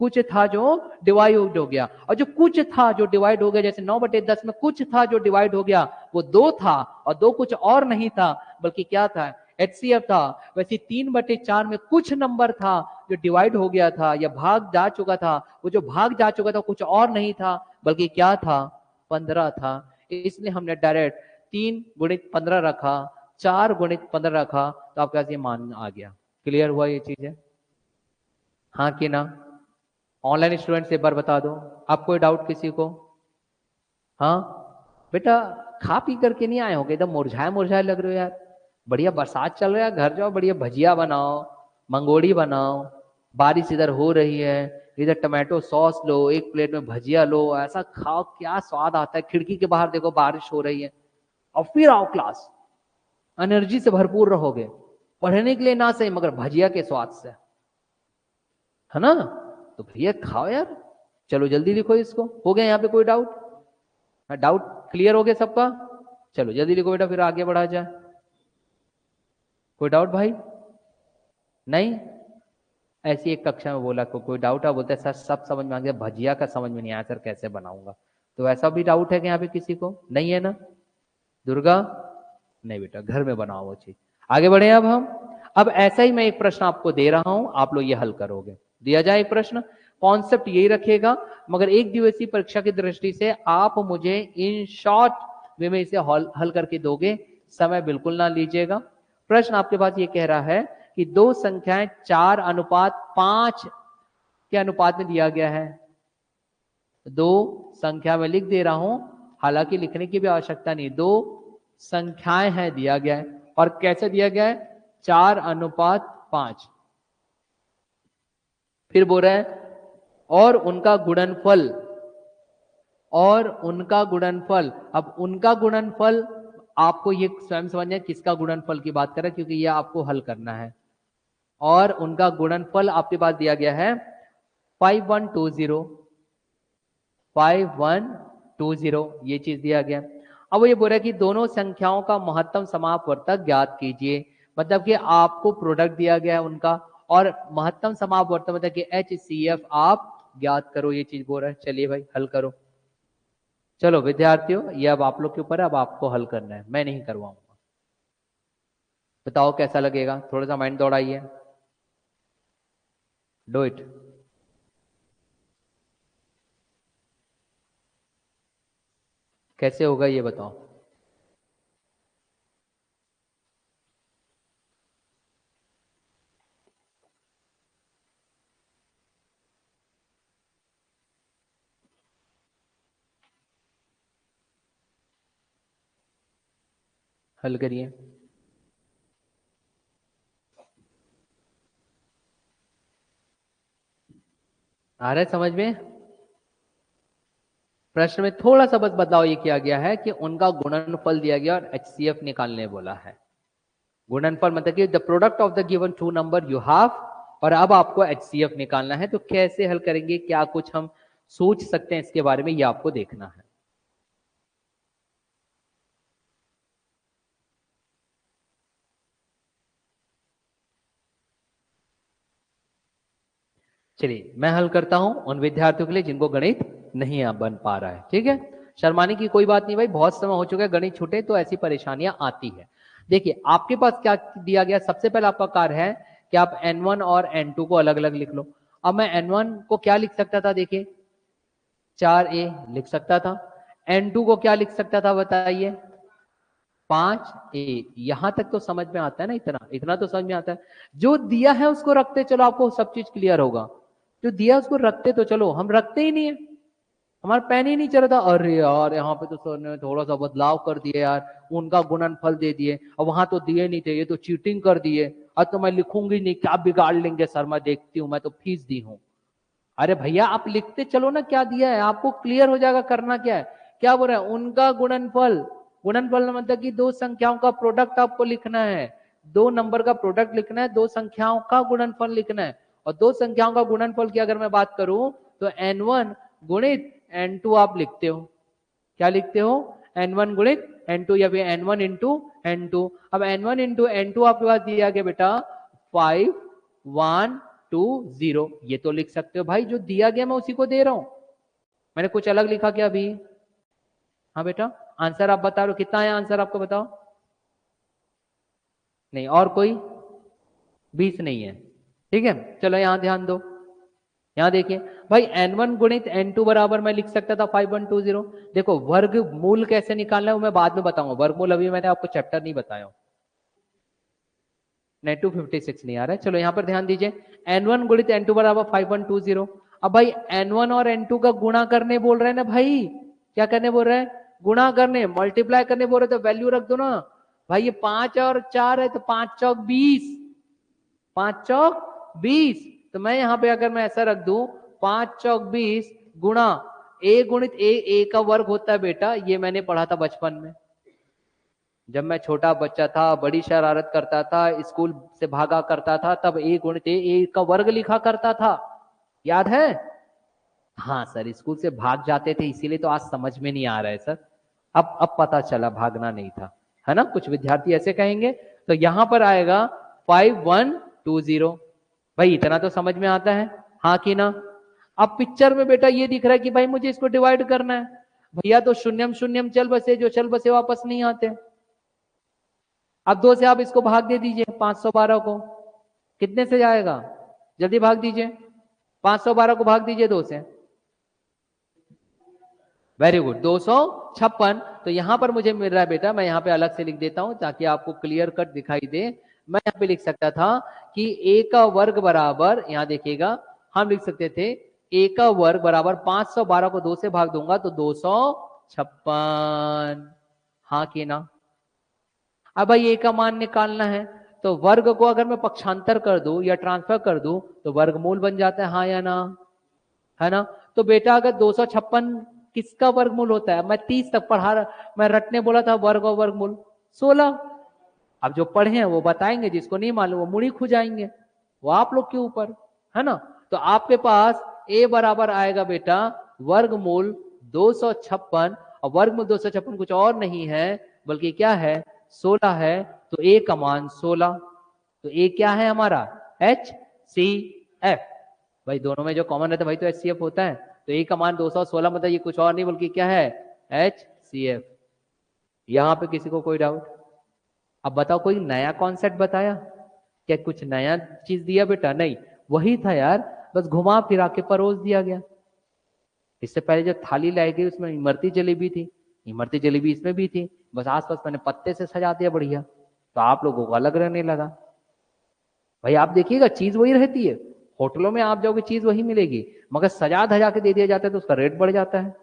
कुछ था जो डिवाइड हो गया, और जो कुछ था जो डिवाइड हो गया, जैसे 9/10 में कुछ था जो डिवाइड हो गया, वो 2 था, और 2 कुछ और नहीं था बल्कि क्या था? HCF था। वैसे 3/4 में कुछ नंबर था जो डिवाइड हो गया था या भाग जा चुका था, वो जो भाग जा चुका था कुछ और नहीं था बल्कि क्या था? 15 था। इसलिए हमने डायरेक्ट 3 गुणित 15 रखा, 4 गुणित 15 रखा, तो आपके पास ये मान आ गया। क्लियर हुआ ये चीज है? हाँ कि ना? ऑनलाइन स्टूडेंट से एक बार बता दो, आप कोई डाउट किसी को? हाँ बेटा, खा पी करके नहीं आए होगे, एकदम मुरझाए मुरझाए लग रहे हो यार। बढ़िया बरसात चल रहा है, घर जाओ, बढ़िया भजिया बनाओ, मंगोड़ी बनाओ, बारिश इधर हो रही है, इधर टमाटो सॉस लो, एक प्लेट में भजिया लो, ऐसा खाओ, क्या स्वाद आता है। खिड़की के बाहर देखो बारिश हो रही है, और फिर आओ क्लास, एनर्जी से भरपूर रहोगे, पढ़ने के लिए ना सही मगर भजिया के स्वाद से, है ना? तो भैया खाओ यार। चलो जल्दी लिखो इसको, हो गया यहाँ पे कोई डाउट? डाउट क्लियर हो गया सबका? चलो जल्दी लिखो बेटा, फिर आगे बढ़ा जाए। कोई डाउट भाई? नहीं? ऐसी एक कक्षा में बोला कोई डाउट है, बोलते सर सब समझ में आ गया, भजिया का समझ में नहीं आया सर, कैसे बनाऊंगा? तो ऐसा भी डाउट है कि यहाँ पे किसी को नहीं है ना? दुर्गा? नहीं बेटा, घर में बनाओ वो चीज। आगे बढ़े अब हम। अब ऐसा ही मैं एक प्रश्न आपको दे रहा हूं, आप लोग ये हल करोगे। दिया जाए एक प्रश्न, कॉन्सेप्ट यही रखेगा, मगर एक दिवसीय परीक्षा की दृष्टि से आप मुझे इन शॉर्ट वे में इसे हल करके दोगे, समय बिल्कुल ना लीजिएगा। प्रश्न आपके पास ये कह रहा है कि दो संख्याएं 4:5 के अनुपात में दिया गया है। दो संख्या में लिख दे रहा हूं, हालांकि लिखने की भी आवश्यकता नहीं, दो संख्याएं हैं दिया गया है, और कैसे दिया गया है, 4:5। फिर बोल रहा है और उनका गुणनफल, और उनका गुणनफल। अब उनका गुणनफल आपको ये स्वयं समझना किसका गुणनफल की बात कर रहा है, क्योंकि यह आपको हल करना है। और उनका गुणनफल आपके पास दिया गया है 5120, 5120 ये चीज दिया गया। अब ये बोल रहा है कि दोनों संख्याओं का महत्तम समापवर्तक ज्ञात कीजिए, मतलब कि आपको प्रोडक्ट दिया गया है उनका, और महत्तम समापवर्तक मतलब कि HCF आप ज्ञात करो, ये चीज बोल रहा है। चलिए भाई हल करो। चलो विद्यार्थियों, ये अब आप लोग के ऊपर है, अब आपको हल करना है, मैं नहीं करवाऊंगा। बताओ कैसा लगेगा, थोड़ा सा माइंड दौड़ाइए, डू इट। कैसे होगा ये बताओ। हल करिए। आ रहा है समझ में? प्रश्न में थोड़ा सा बस बदलाव ये किया गया है कि उनका गुणनफल दिया गया और HCF निकालने बोला है। गुणनफल मतलब कि the product of the given two number you have, और अब आपको HCF निकालना है। तो कैसे हल करेंगे, क्या कुछ हम सोच सकते हैं इसके बारे में, ये आपको देखना है। चलिए मैं हल करता हूं उन विद्यार्थियों के लिए जिनको गणित नहीं बन पा रहा है, ठीक है। शर्माने की कोई बात नहीं भाई, बहुत समय हो चुका है, गणित छूटे तो ऐसी परेशानियां आती है। देखिए आपके पास क्या दिया गया, सबसे पहले आपका कार्य है कि आप N1 और N2 को अलग अलग लिख लो। अब मैं N1 को क्या लिख सकता था, देखिए 4A लिख सकता था। N2 को क्या लिख सकता था बताइए, 5A। यहां तक तो समझ में आता है ना, इतना इतना तो समझ में आता है। जो दिया है उसको रखते चलो, आपको सब चीज क्लियर होगा। जो दिया उसको रखते तो चलो, हम रखते ही नहीं है, हमारा पेन ही नहीं चल रहा था। अरे यार यहाँ पे तो सर ने थोड़ा सा बदलाव कर दिया यार, उनका गुणनफल दे दिए और वहां तो दिए नहीं थे, ये तो चीटिंग कर दिए। अब तो मैं लिखूंगी नहीं, क्या बिगाड़ लेंगे सर, मैं देखती हूँ, मैं तो फीस दी हूँ। अरे भैया आप लिखते चलो ना, क्या दिया है आपको क्लियर हो जाएगा, करना क्या है। क्या बोल रहा है, उनका गुणनफल। गुणनफल मतलब कि दो संख्याओं का प्रोडक्ट आपको लिखना है, दो नंबर का प्रोडक्ट लिखना है, दो संख्याओं का गुणनफल लिखना है। और दो संख्याओं का गुणनफल की अगर मैं बात करूं तो N1 गुणित N2 आप लिखते हो। क्या लिखते हो, N1 गुणित N2, या फिर N1 इंटू N2। अब N1 इंटू N2 आपके पास दिया गया बेटा 5120, ये तो लिख सकते हो भाई, जो दिया गया मैं उसी को दे रहा हूं, मैंने कुछ अलग लिखा क्या अभी। हाँ बेटा आंसर आप बता रहे हो, कितना है आंसर आपको बताओ। नहीं और कोई 20 नहीं है, ठीक है। चलो यहां ध्यान दो, यहां देखिए भाई N1 गुणित N2 बराबर मैं लिख सकता था 5120। देखो वर्ग मूल कैसे निकालना है वो मैं बाद में बताऊंगा, वर्गमूल अभी मैंने आपको चैप्टर नहीं बताया। नहीं 256 नहीं आ रहा है, चलो यहां पर ध्यान दीजिए। N1 गुणित N2 बराबर 5120। अब भाई N1 और N2 का गुणा करने बोल रहे हैं ना भाई, क्या करने बोल रहे हैं, गुणा करने, मल्टीप्लाई करने बोल रहे, तो वैल्यू रख दो ना भाई। ये 5 और 4 है तो 5 चौक 20, 5 चौक 20। तो मैं यहां पे अगर मैं ऐसा रख दूं 5 चौक 20 गुणा A गुणित A का वर्ग होता है बेटा, ये मैंने पढ़ा था बचपन में, जब मैं छोटा बच्चा था, बड़ी शरारत करता था, स्कूल से भागा करता था, तब A गुणित A का वर्ग लिखा करता था, याद है। हाँ सर स्कूल से भाग जाते थे इसीलिए तो आज समझ में नहीं आ रहा है सर, अब पता चला भागना नहीं था, है ना। कुछ विद्यार्थी ऐसे कहेंगे। तो यहां पर आएगा 5120, भाई इतना तो समझ में आता है, हाँ कि ना। अब पिक्चर में बेटा ये दिख रहा है कि भाई मुझे इसको डिवाइड करना है, भैया तो शून्यम शून्यम चल बसे, जो चल बसे वापस नहीं आते। अब 2 से आप इसको भाग दे दीजिए 512 को, कितने से जाएगा, जल्दी भाग दीजिए। 512 को भाग दीजिए 2 से। Very good, 256। तो यहां पर मुझे मिल रहा है बेटा, मैं यहां पे अलग से लिख देता हूं ताकि आपको क्लियर कट दिखाई दे। मैं यहां पे लिख सकता था कि a का वर्ग बराबर, यहां देखिएगा, हम लिख सकते थे a का वर्ग बराबर 512 को 2 से भाग दूंगा तो 256। हाँ कि ना? अब भाई a का मान निकालना है तो वर्ग को अगर मैं पक्षांतर कर दूं या ट्रांसफर कर दूं तो वर्गमूल बन जाता है, हाँ या ना? है ना? तो बेटा अगर 256 किसका वर्गमूल होता है? मैं 30 तक पढ़ा रहा, मैं रटने बोला था वर्ग और वर्गमूल 16। अब जो पढ़े हैं वो बताएंगे, जिसको नहीं मालूम वो मुड़ी खु जाएंगे, वो आप लोग के ऊपर, है ना? तो आपके पास a बराबर आएगा बेटा वर्गमूल 256, और वर्गमूल 256 कुछ और नहीं है बल्कि क्या है? 16 है। तो a का मान 16। तो a क्या है हमारा? HCF। भाई दोनों में जो कॉमन रहता है भाई तो HCF होता है। तो a का मान 216, मतलब ये कुछ और नहीं बल्कि क्या है? HCF। यहां पे किसी को कोई डाउट? अब बताओ, कोई नया कॉन्सेप्ट बताया क्या? कुछ नया चीज दिया बेटा? नहीं, वही था यार, बस घुमा फिरा के परोस दिया गया। इससे पहले जो थाली लाई गई उसमें इमरती जलेबी थी, इमरती जलेबी इसमें भी थी, बस आसपास मैंने पत्ते से सजा दिया बढ़िया, तो आप लोगों को अलग रहने लगा। भाई आप देखिएगा चीज वही रहती है, होटलों में आप जाओगे चीज वही मिलेगी, मगर सजा धजा के दे दिया जाता है तो उसका रेट बढ़ जाता है,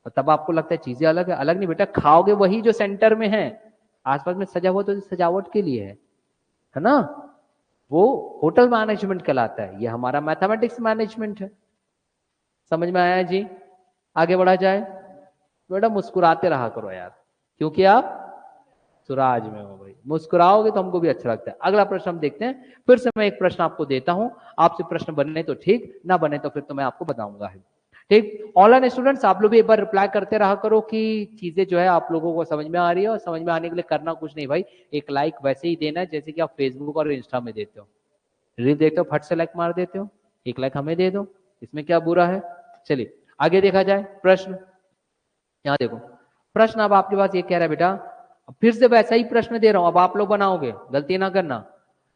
और तब आपको लगता है चीजें अलग है। अलग नहीं बेटा, खाओगे वही जो सेंटर में है, आसपास में सजा हुआ तो सजावट के लिए है ना? वो होटल मैनेजमेंट कहलाता है, ये हमारा मैथमेटिक्स मैनेजमेंट है। समझ में आया जी? आगे बढ़ा जाए। बेटा मुस्कुराते रहा करो यार, क्योंकि आप सुराज में हो भाई, मुस्कुराओगे तो हमको भी अच्छा लगता है। अगला प्रश्न हम देखते हैं। फिर से मैं एक प्रश्न आपको देता हूं, आपसे प्रश्न बने तो ठीक, ना बने तो फिर तो मैं आपको बताऊंगा है। ठीक, ऑनलाइन स्टूडेंट्स आप लोग भी एक बार रिप्लाई करते रहा करो कि चीजें जो है आप लोगों को समझ में आ रही है, और समझ में आने के लिए करना कुछ नहीं भाई, एक लाइक वैसे ही देना है जैसे कि आप फेसबुक और इंस्टा में देते हो, रील देखते हो फट से लाइक मार देते हो, एक लाइक हमें दे दो, इसमें क्या बुरा है? चलिए आगे देखा जाए। प्रश्न यहाँ देखो, प्रश्न अब आपके पास ये कह रहा है बेटा, फिर से वैसा ही प्रश्न दे रहा हूं, अब आप लोग बनाओगे, गलती ना करना।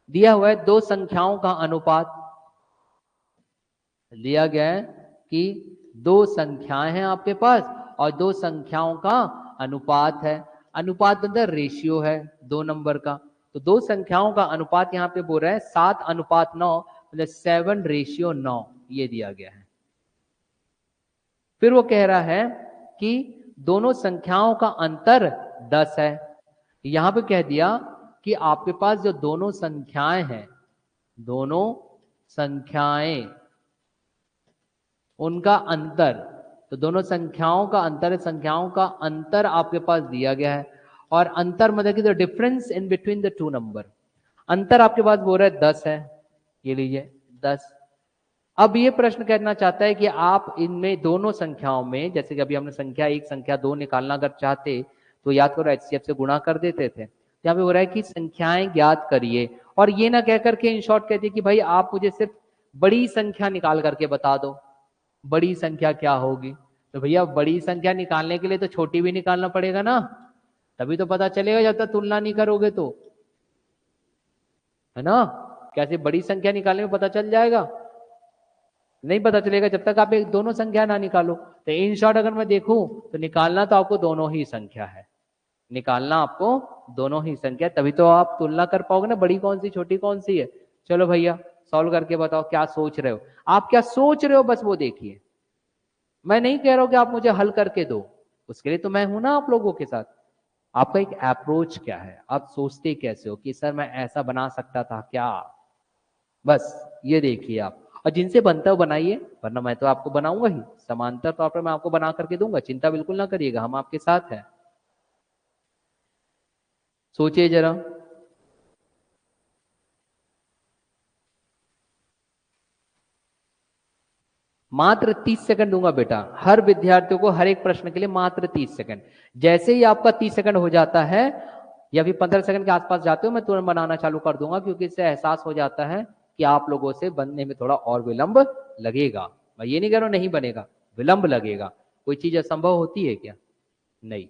दिया हुआ है दो संख्याओं का अनुपात, दिया गया है कि दो संख्याएं हैं आपके पास और दो संख्याओं का अनुपात है। अनुपात अंदर रेशियो है 2 नंबर का, तो दो संख्याओं का अनुपात यहाँ पे बोल रहा है 7:9, मतलब 7:9, ये दिया गया है। फिर वो कह रहा है कि दोनों संख्याओं का अंतर 10 है। यहां पे कह दिया कि आपके पास जो दोनों संख्याएं हैं, दोनों संख्याएं, उनका अंतर, तो दोनों संख्याओं का अंतर, संख्याओं का अंतर आपके पास दिया गया है, और अंतर मतलब कि the difference in between the two number, अंतर आपके पास बोल रहा है 10 है, ये लीजिए 10। अब ये प्रश्न कहना चाहता है कि आप इनमें दोनों संख्याओं में, जैसे कि अभी हमने संख्या 1 संख्या 2 निकालना अगर चाहते तो याद करो HCF से गुणा कर देते थे। यहाँ पे हो रहा है कि संख्याएं ज्ञात करिए, और ये ना कह करके इन शॉर्ट कहती कि भाई आप मुझे सिर्फ बड़ी संख्या निकाल करके बता दो, बड़ी संख्या क्या होगी? तो भैया बड़ी संख्या निकालने के लिए तो छोटी भी निकालना पड़ेगा ना, तभी तो पता चलेगा, जब तक तुलना नहीं करोगे तो, है ना? कैसे बड़ी संख्या निकालने में पता चल जाएगा? नहीं पता चलेगा जब तक आप एक दोनों संख्या ना निकालो। तो इन शॉर्ट अगर मैं देखूं तो निकालना तो आपको दोनों ही संख्या है, निकालना आपको दोनों ही संख्या, तभी तो आप तुलना कर पाओगे ना, बड़ी कौन सी छोटी कौन सी है। चलो भैया सॉल्व करके बताओ क्या सोच रहे हो, आप क्या सोच रहे हो बस वो देखिए। मैं नहीं कह रहा हूं कि आप मुझे हल करके दो, उसके लिए तो मैं हूं ना आप लोगों के साथ। आपका एक अप्रोच क्या है, आप सोचते कैसे हो कि सर मैं ऐसा बना सकता था क्या, बस ये देखिए आप। और जिनसे बनता है बनाइए, वरना मैं तो आपको बनाऊंगा ही, समांतर तौर पर मैं आपको बना करके दूंगा, चिंता बिल्कुल ना करिएगा, हम आपके साथ हैं। सोचिए जरा, मात्र 30 सेकंड दूंगा बेटा हर विद्यार्थियों को, हर एक प्रश्न के लिए मात्र 30 सेकंड। जैसे ही आपका 30 सेकंड हो जाता है या फिर 15 सेकंड के आसपास जाते हो, मैं तुरंत बनाना चालू कर दूंगा, क्योंकि इससे एहसास हो जाता है कि आप लोगों से बनने में थोड़ा और विलंब लगेगा। मैं ये नहीं कह रहा हूं नहीं बनेगा, विलंब लगेगा। कोई चीज असंभव होती है क्या? नहीं।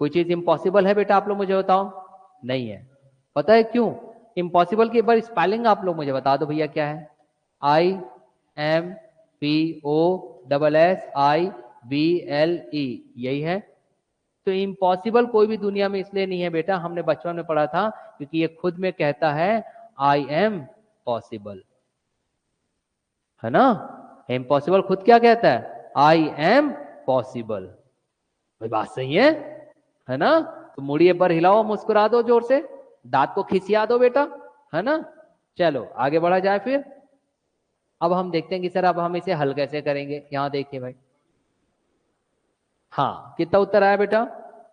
कोई चीज इम्पॉसिबल है बेटा? आप लोग मुझे बताओ। नहीं है। पता है क्यों इम्पॉसिबल की? एक बार स्पेलिंग आप लोग मुझे बता दो भैया क्या है। IMPOSSIBLE, यही है। तो इम्पॉसिबल कोई भी दुनिया में इसलिए नहीं है बेटा, हमने बचपन में पढ़ा था, क्योंकि ये खुद में कहता है आई एम पॉसिबल, है ना। इम्पॉसिबल खुद क्या कहता है, आई एम पॉसिबल। भाई बात सही है ना। तो मुड़ी एक बार हिलाओ, मुस्कुरा दो जोर से, दांत को खिसिया दो बेटा, है ना। चलो आगे बढ़ा जाए फिर। अब हम देखते हैं कि सर अब हम इसे हल कैसे करेंगे। यहां देखिए भाई, हाँ कितना उत्तर आया बेटा,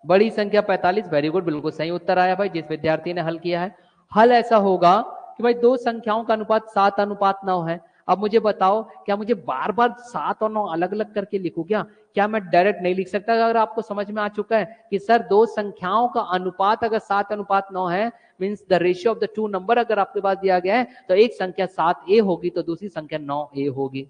बड़ी संख्या 45। वेरी गुड, बिल्कुल सही उत्तर आया भाई, जिस विद्यार्थी ने हल किया है। हल ऐसा होगा कि भाई दो संख्याओं का अनुपात 7:9 है। अब मुझे बताओ, क्या मुझे बार बार 7 और 9 अलग अलग करके लिखूं क्या मैं डायरेक्ट नहीं लिख सकता? अगर आपको समझ में आ चुका है कि सर दो संख्याओं का अनुपात अगर 7:9 है, means the ratio of the to number अगर आपके पास दिया गया है, तो एक संख्या 7A होगी तो दूसरी संख्या 9A होगी।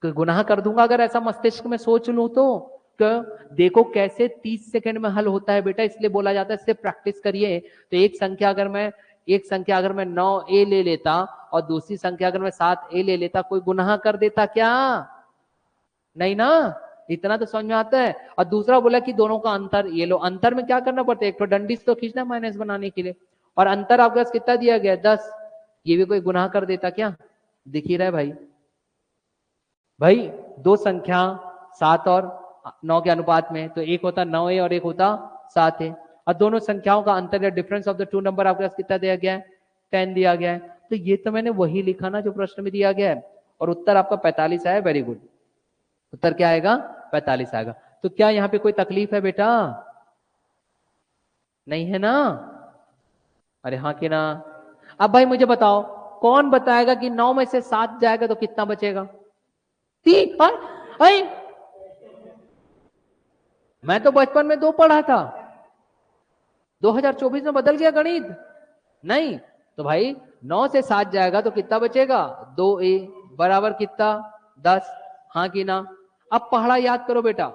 गुनाह कर दूंगा अगर ऐसा मस्तिष्क में सोच लूं तो। देखो कैसे 30 सेकंड में हल होता है बेटा, इसलिए बोला जाता है इससे प्रैक्टिस करिए। तो एक संख्या अगर मैं 9A ले लेता और दूसरी संख्या अगर मैं 7A ले लेता, कोई गुनाह कर देता क्या? नहीं ना, इतना तो समझ में आता है। और दूसरा बोला कि दोनों का अंतर, ये लो अंतर में क्या करना पड़ता है, एक तो डंडी तो खींचना माइनस बनाने के लिए, और अंतर आपके पास कितना दिया गया 10, ये भी कोई गुनाह कर देता क्या? दिख ही रहा है भाई दो संख्या 7 और 9 के अनुपात में, तो एक होता 9A और एक होता 7A, और दोनों संख्याओं का अंतर या difference of the to number आपके पास कितना दिया गया है, 10 दिया गया है। तो ये तो मैंने वही लिखा ना जो प्रश्न में दिया गया है, और उत्तर आपका 45 आया। वेरी गुड, उत्तर क्या आएगा, 45 आएगा। तो क्या यहाँ पे कोई तकलीफ है बेटा? नहीं है ना? अरे हाँ कि ना। अब भाई मुझे बताओ, कौन बताएगा कि 9 में से 7 जाएगा तो कितना बचेगा? 3। मैं तो बचपन में 2 पढ़ा था, 2024 में बदल गया गणित। नहीं तो भाई 9 से 7 जाएगा तो कितना बचेगा, 2A बराबर कितना, 10। हाँ कि ना? अब पहाड़ा याद करो बेटा,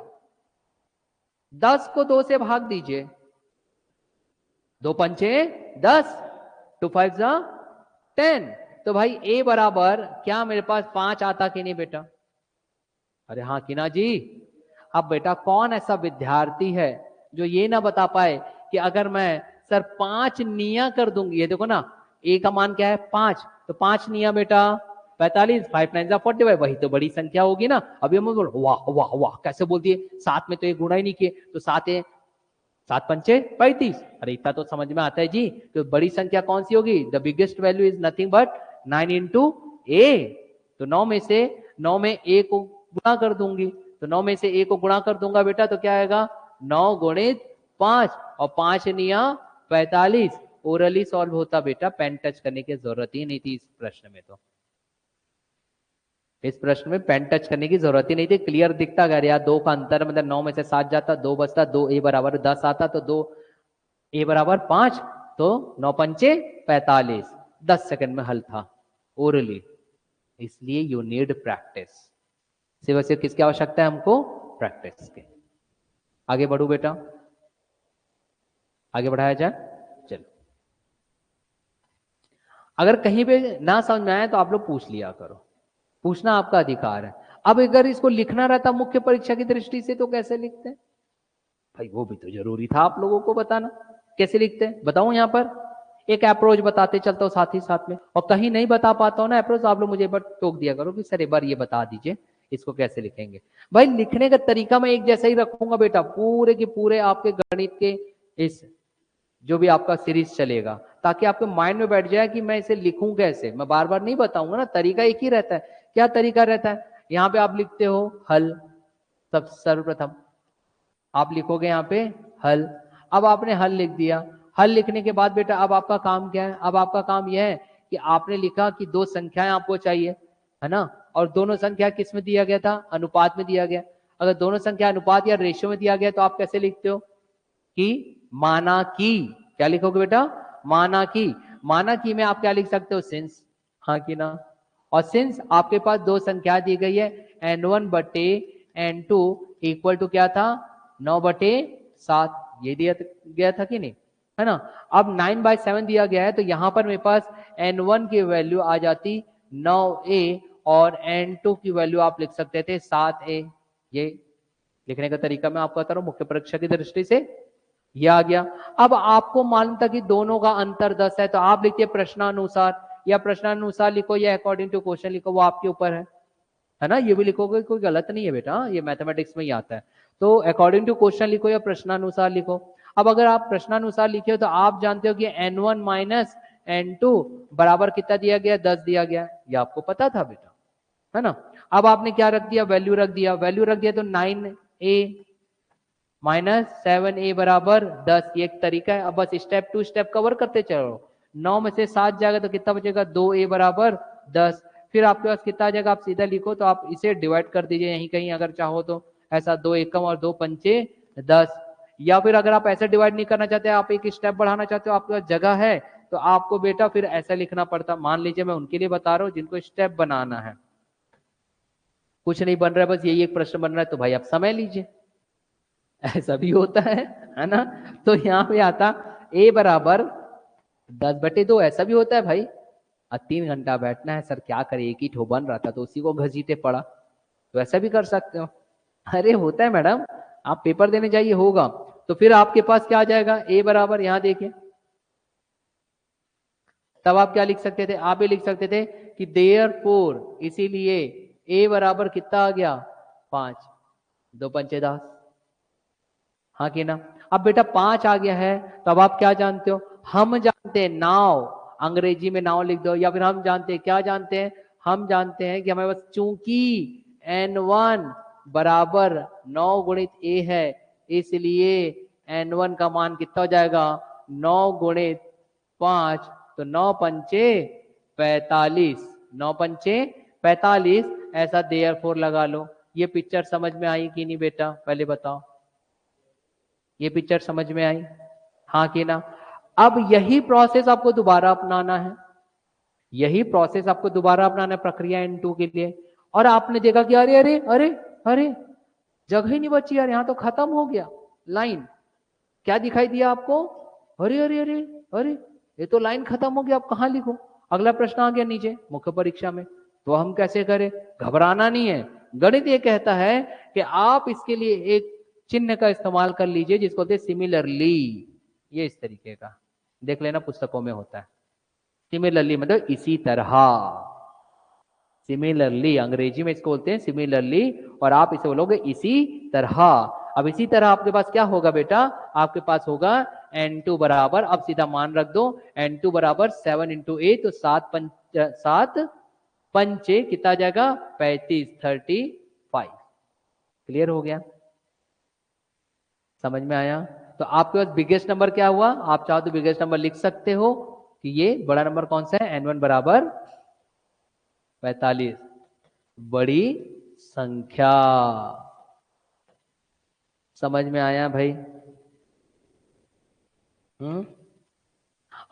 10 को 2 से भाग दीजिए, 2 पंचे 10, 2 5 जा 10। तो भाई A बराबर क्या मेरे पास 5 आता कि नहीं बेटा? अरे हाँ कि ना जी। अब बेटा कौन ऐसा विद्यार्थी है जो ये ना बता पाए कि अगर मैं सर 5 निया कर दूंगी, ये देखो ना A का मान क्या है 5, तो 5 निया बेटा 45, 5 9 45, वही तो बड़ी संख्या होगी ना। अभी हम बोल वाह वाह वाह कैसे बोल दिए, 7 में तो एक गुणा ही नहीं किए, तो 7 पंचे 35। अरे इतना तो समझ में आता है जी। तो बड़ी संख्या कौन सी होगी, the biggest value is nothing but 9 into A। तो 9 में से 9 में A को गुणा कर दूंगी, तो 9 में से A को गुणा कर दूंगा बेटा, तो क्या आएगा 9 गुणित 5, और 5 निया 45। ओरली सॉल्व होता बेटा, पेन टच करने की जरूरत ही नहीं थी इस प्रश्न में। तो इस प्रश्न में पेन टच करने की जरूरत ही नहीं थी, क्लियर दिखता अगर यार 2 का अंतर मतलब 9 में से 7 जाता, 2 बचता, 2A बराबर 10 आता, तो 2A बराबर 5, तो 9 पंचे 45, 10 सेकंड में हल था ओरली। इसलिए यू नीड प्रैक्टिस, सिर्फ सिर्फ किसकी आवश्यकता है हमको, प्रैक्टिस के। आगे बढ़ू बेटा, आगे बढ़ाया जाए। चलो अगर कहीं पे ना समझ में आए तो आप लोग पूछ लिया करो, पूछना आपका अधिकार है। अब अगर इसको लिखना रहता मुख्य परीक्षा की दृष्टि से तो कैसे लिखते हैं भाई, वो भी तो जरूरी था आप लोगों को बताना कैसे लिखते हैं। बताऊं, यहाँ पर एक अप्रोच बताते चलता हूँ साथ ही साथ में, और कहीं नहीं बता पाता हूं ना अप्रोच, आप लोग मुझे एक बार टोक दिया करो कि सर एक बार ये बता दीजिए इसको कैसे लिखेंगे। भाई लिखने का तरीका मैं एक जैसा ही रखूंगा बेटा, पूरे के पूरे आपके गणित के इस जो भी आपका सीरीज चलेगा, ताकि आपके माइंड में बैठ जाए कि मैं इसे लिखूं कैसे। मैं बार बार नहीं बताऊंगा ना, तरीका एक ही रहता है। क्या तरीका रहता है, यहाँ पे आप लिखते हो हल, सब सर्वप्रथम आप लिखोगे यहाँ पे हल। अब आपने हल लिख दिया, हल लिखने के बाद बेटा अब आपका काम क्या है, अब आपका काम यह है कि आपने लिखा कि दो संख्याएं आपको चाहिए, है ना, और दोनों संख्या किस में दिया गया था, अनुपात में दिया गया। अगर दोनों संख्या अनुपात या रेशियो में दिया गया तो आप कैसे लिखते हो कि माना की, क्या लिखोगे बेटा, माना की। माना की में आप क्या लिख सकते हो, सिंस, हाँ कि ना। और सिंस आपके पास दो संख्या दी गई है, n1 बटे n2 इक्वल टू क्या था, 9/7, ये दिया गया था कि नहीं, है ना। अब 9/7 दिया गया है, तो यहां पर मेरे पास n1 की वैल्यू आ जाती 9A और N2 की वैल्यू आप लिख सकते थे 7A। ये लिखने का तरीका मैं आपको बता रहा हूं मुख्य परीक्षा की दृष्टि से, ये आ गया। अब आपको मालूम था कि दोनों का अंतर 10 है, तो आप लिखिए प्रश्नानुसार, या प्रश्नानुसार लिखो या अकॉर्डिंग टू क्वेश्चन लिखो, वो आपके ऊपर है ना। ये भी लिखोगे कोई गलत नहीं है बेटा, ये मैथमेटिक्स में ही आता है। तो अकॉर्डिंग टू क्वेश्चन लिखो या प्रश्नानुसार लिखो। अब अगर आप प्रश्नानुसार लिखे हो तो आप जानते हो कि N1 माइनस N2 बराबर कितना दिया गया, 10 दिया गया, ये आपको पता था बेटा, है ना। अब आपने क्या रख दिया, वैल्यू रख दिया, वैल्यू रख दिया तो 9A माइनस 7A बराबर 10, ये एक तरीका है। अब बस स्टेप टू स्टेप कवर करते चलो। 9 में से 7 जाएगा तो कितना बचेगा, 2A बराबर 10। फिर आपके पास कितना आ जाएगा, आप सीधा लिखो, तो आप इसे डिवाइड कर दीजिए यहीं कहीं अगर चाहो तो, ऐसा 2 एकम और 2 पंचे 10। या फिर अगर आप ऐसे डिवाइड नहीं करना चाहते, आप एक स्टेप बढ़ाना चाहते हो, आपके पास जगह है, तो आपको बेटा फिर ऐसा लिखना पड़ता। मान लीजिए मैं उनके लिए बता रहा हूँ जिनको स्टेप बनाना है, कुछ नहीं बन रहा है, बस यही एक प्रश्न बन रहा है, तो भाई आप समय लीजिए, ऐसा भी होता है ना। तो यहां पे आता A बराबर 10/2, ऐसा भी होता है भाई। 3 घंटा बैठना है सर, क्या करे, एक ही ठो बन रहा था तो उसी को घसीटे पड़ा, तो ऐसा भी कर सकते हो। अरे होता है मैडम, आप पेपर देने जाइए होगा। तो फिर आपके पास क्या आ जाएगा, A बराबर, यहां देखिए, तब आप क्या लिख सकते थे, आप ये लिख सकते थे कि देयरफॉर, इसीलिए A बराबर कितना आ गया, 5, 2 पंचे 10, हाँ कि ना। अब बेटा 5 आ गया है, तो अब आप क्या जानते हो, हम जानते हैं नाव, अंग्रेजी में नाव लिख दो, या फिर हम जानते हैं, क्या जानते हैं, हम जानते हैं कि हमारे पास चूंकि N1 बराबर 9 गुणित A है, इसलिए N1 का मान कितना हो जाएगा, 9 गुणित 5, तो 9 पंचे 45, 9 पंचे 45, ऐसा देयरफॉर लगा लो। ये पिक्चर समझ में आई कि नहीं बेटा, पहले बताओ, ये पिक्चर समझ में आई, हाँ कि ना। अब यही प्रोसेस आपको दोबारा अपनाना है, यही प्रोसेस आपको दोबारा अपनाना है प्रक्रिया N2 के लिए। और आपने देखा कि अरे अरे अरे अरे, जगह ही नहीं बची यार, यहां तो खत्म हो गया लाइन, क्या दिखाई दिया आपको, अरे अरे अरे अरे, ये तो लाइन खत्म हो गया, आप कहां लिखो। अगला प्रश्न आ गया नीचे मुख्य परीक्षा में, तो हम कैसे करें, घबराना नहीं है। गणित ये कहता है कि आप इसके लिए एक चिन्ह का इस्तेमाल कर लीजिए जिसको बोलते हैं सिमिलरली, ये इस तरीके का, देख लेना पुस्तकों में होता है। सिमिलरली मतलब इसी तरह, सिमिलरली अंग्रेजी में इसको बोलते हैं सिमिलरली, और आप इसे बोलोगे इसी तरह। अब इसी तरह आपके पास क्या होगा बेटा, आपके पास होगा N2 बराबर, अब सीधा मान रख दो, N2 बराबर 7 इंटू ए, तो 7 पंचे कितना जाएगा, 35, 35। क्लियर हो गया, समझ में आया। तो आपके पास बिगेस्ट नंबर क्या हुआ, आप चाहो तो बिगेस्ट नंबर लिख सकते हो कि ये बड़ा नंबर कौन सा है, N1 बराबर 45, बड़ी संख्या। समझ में आया भाई।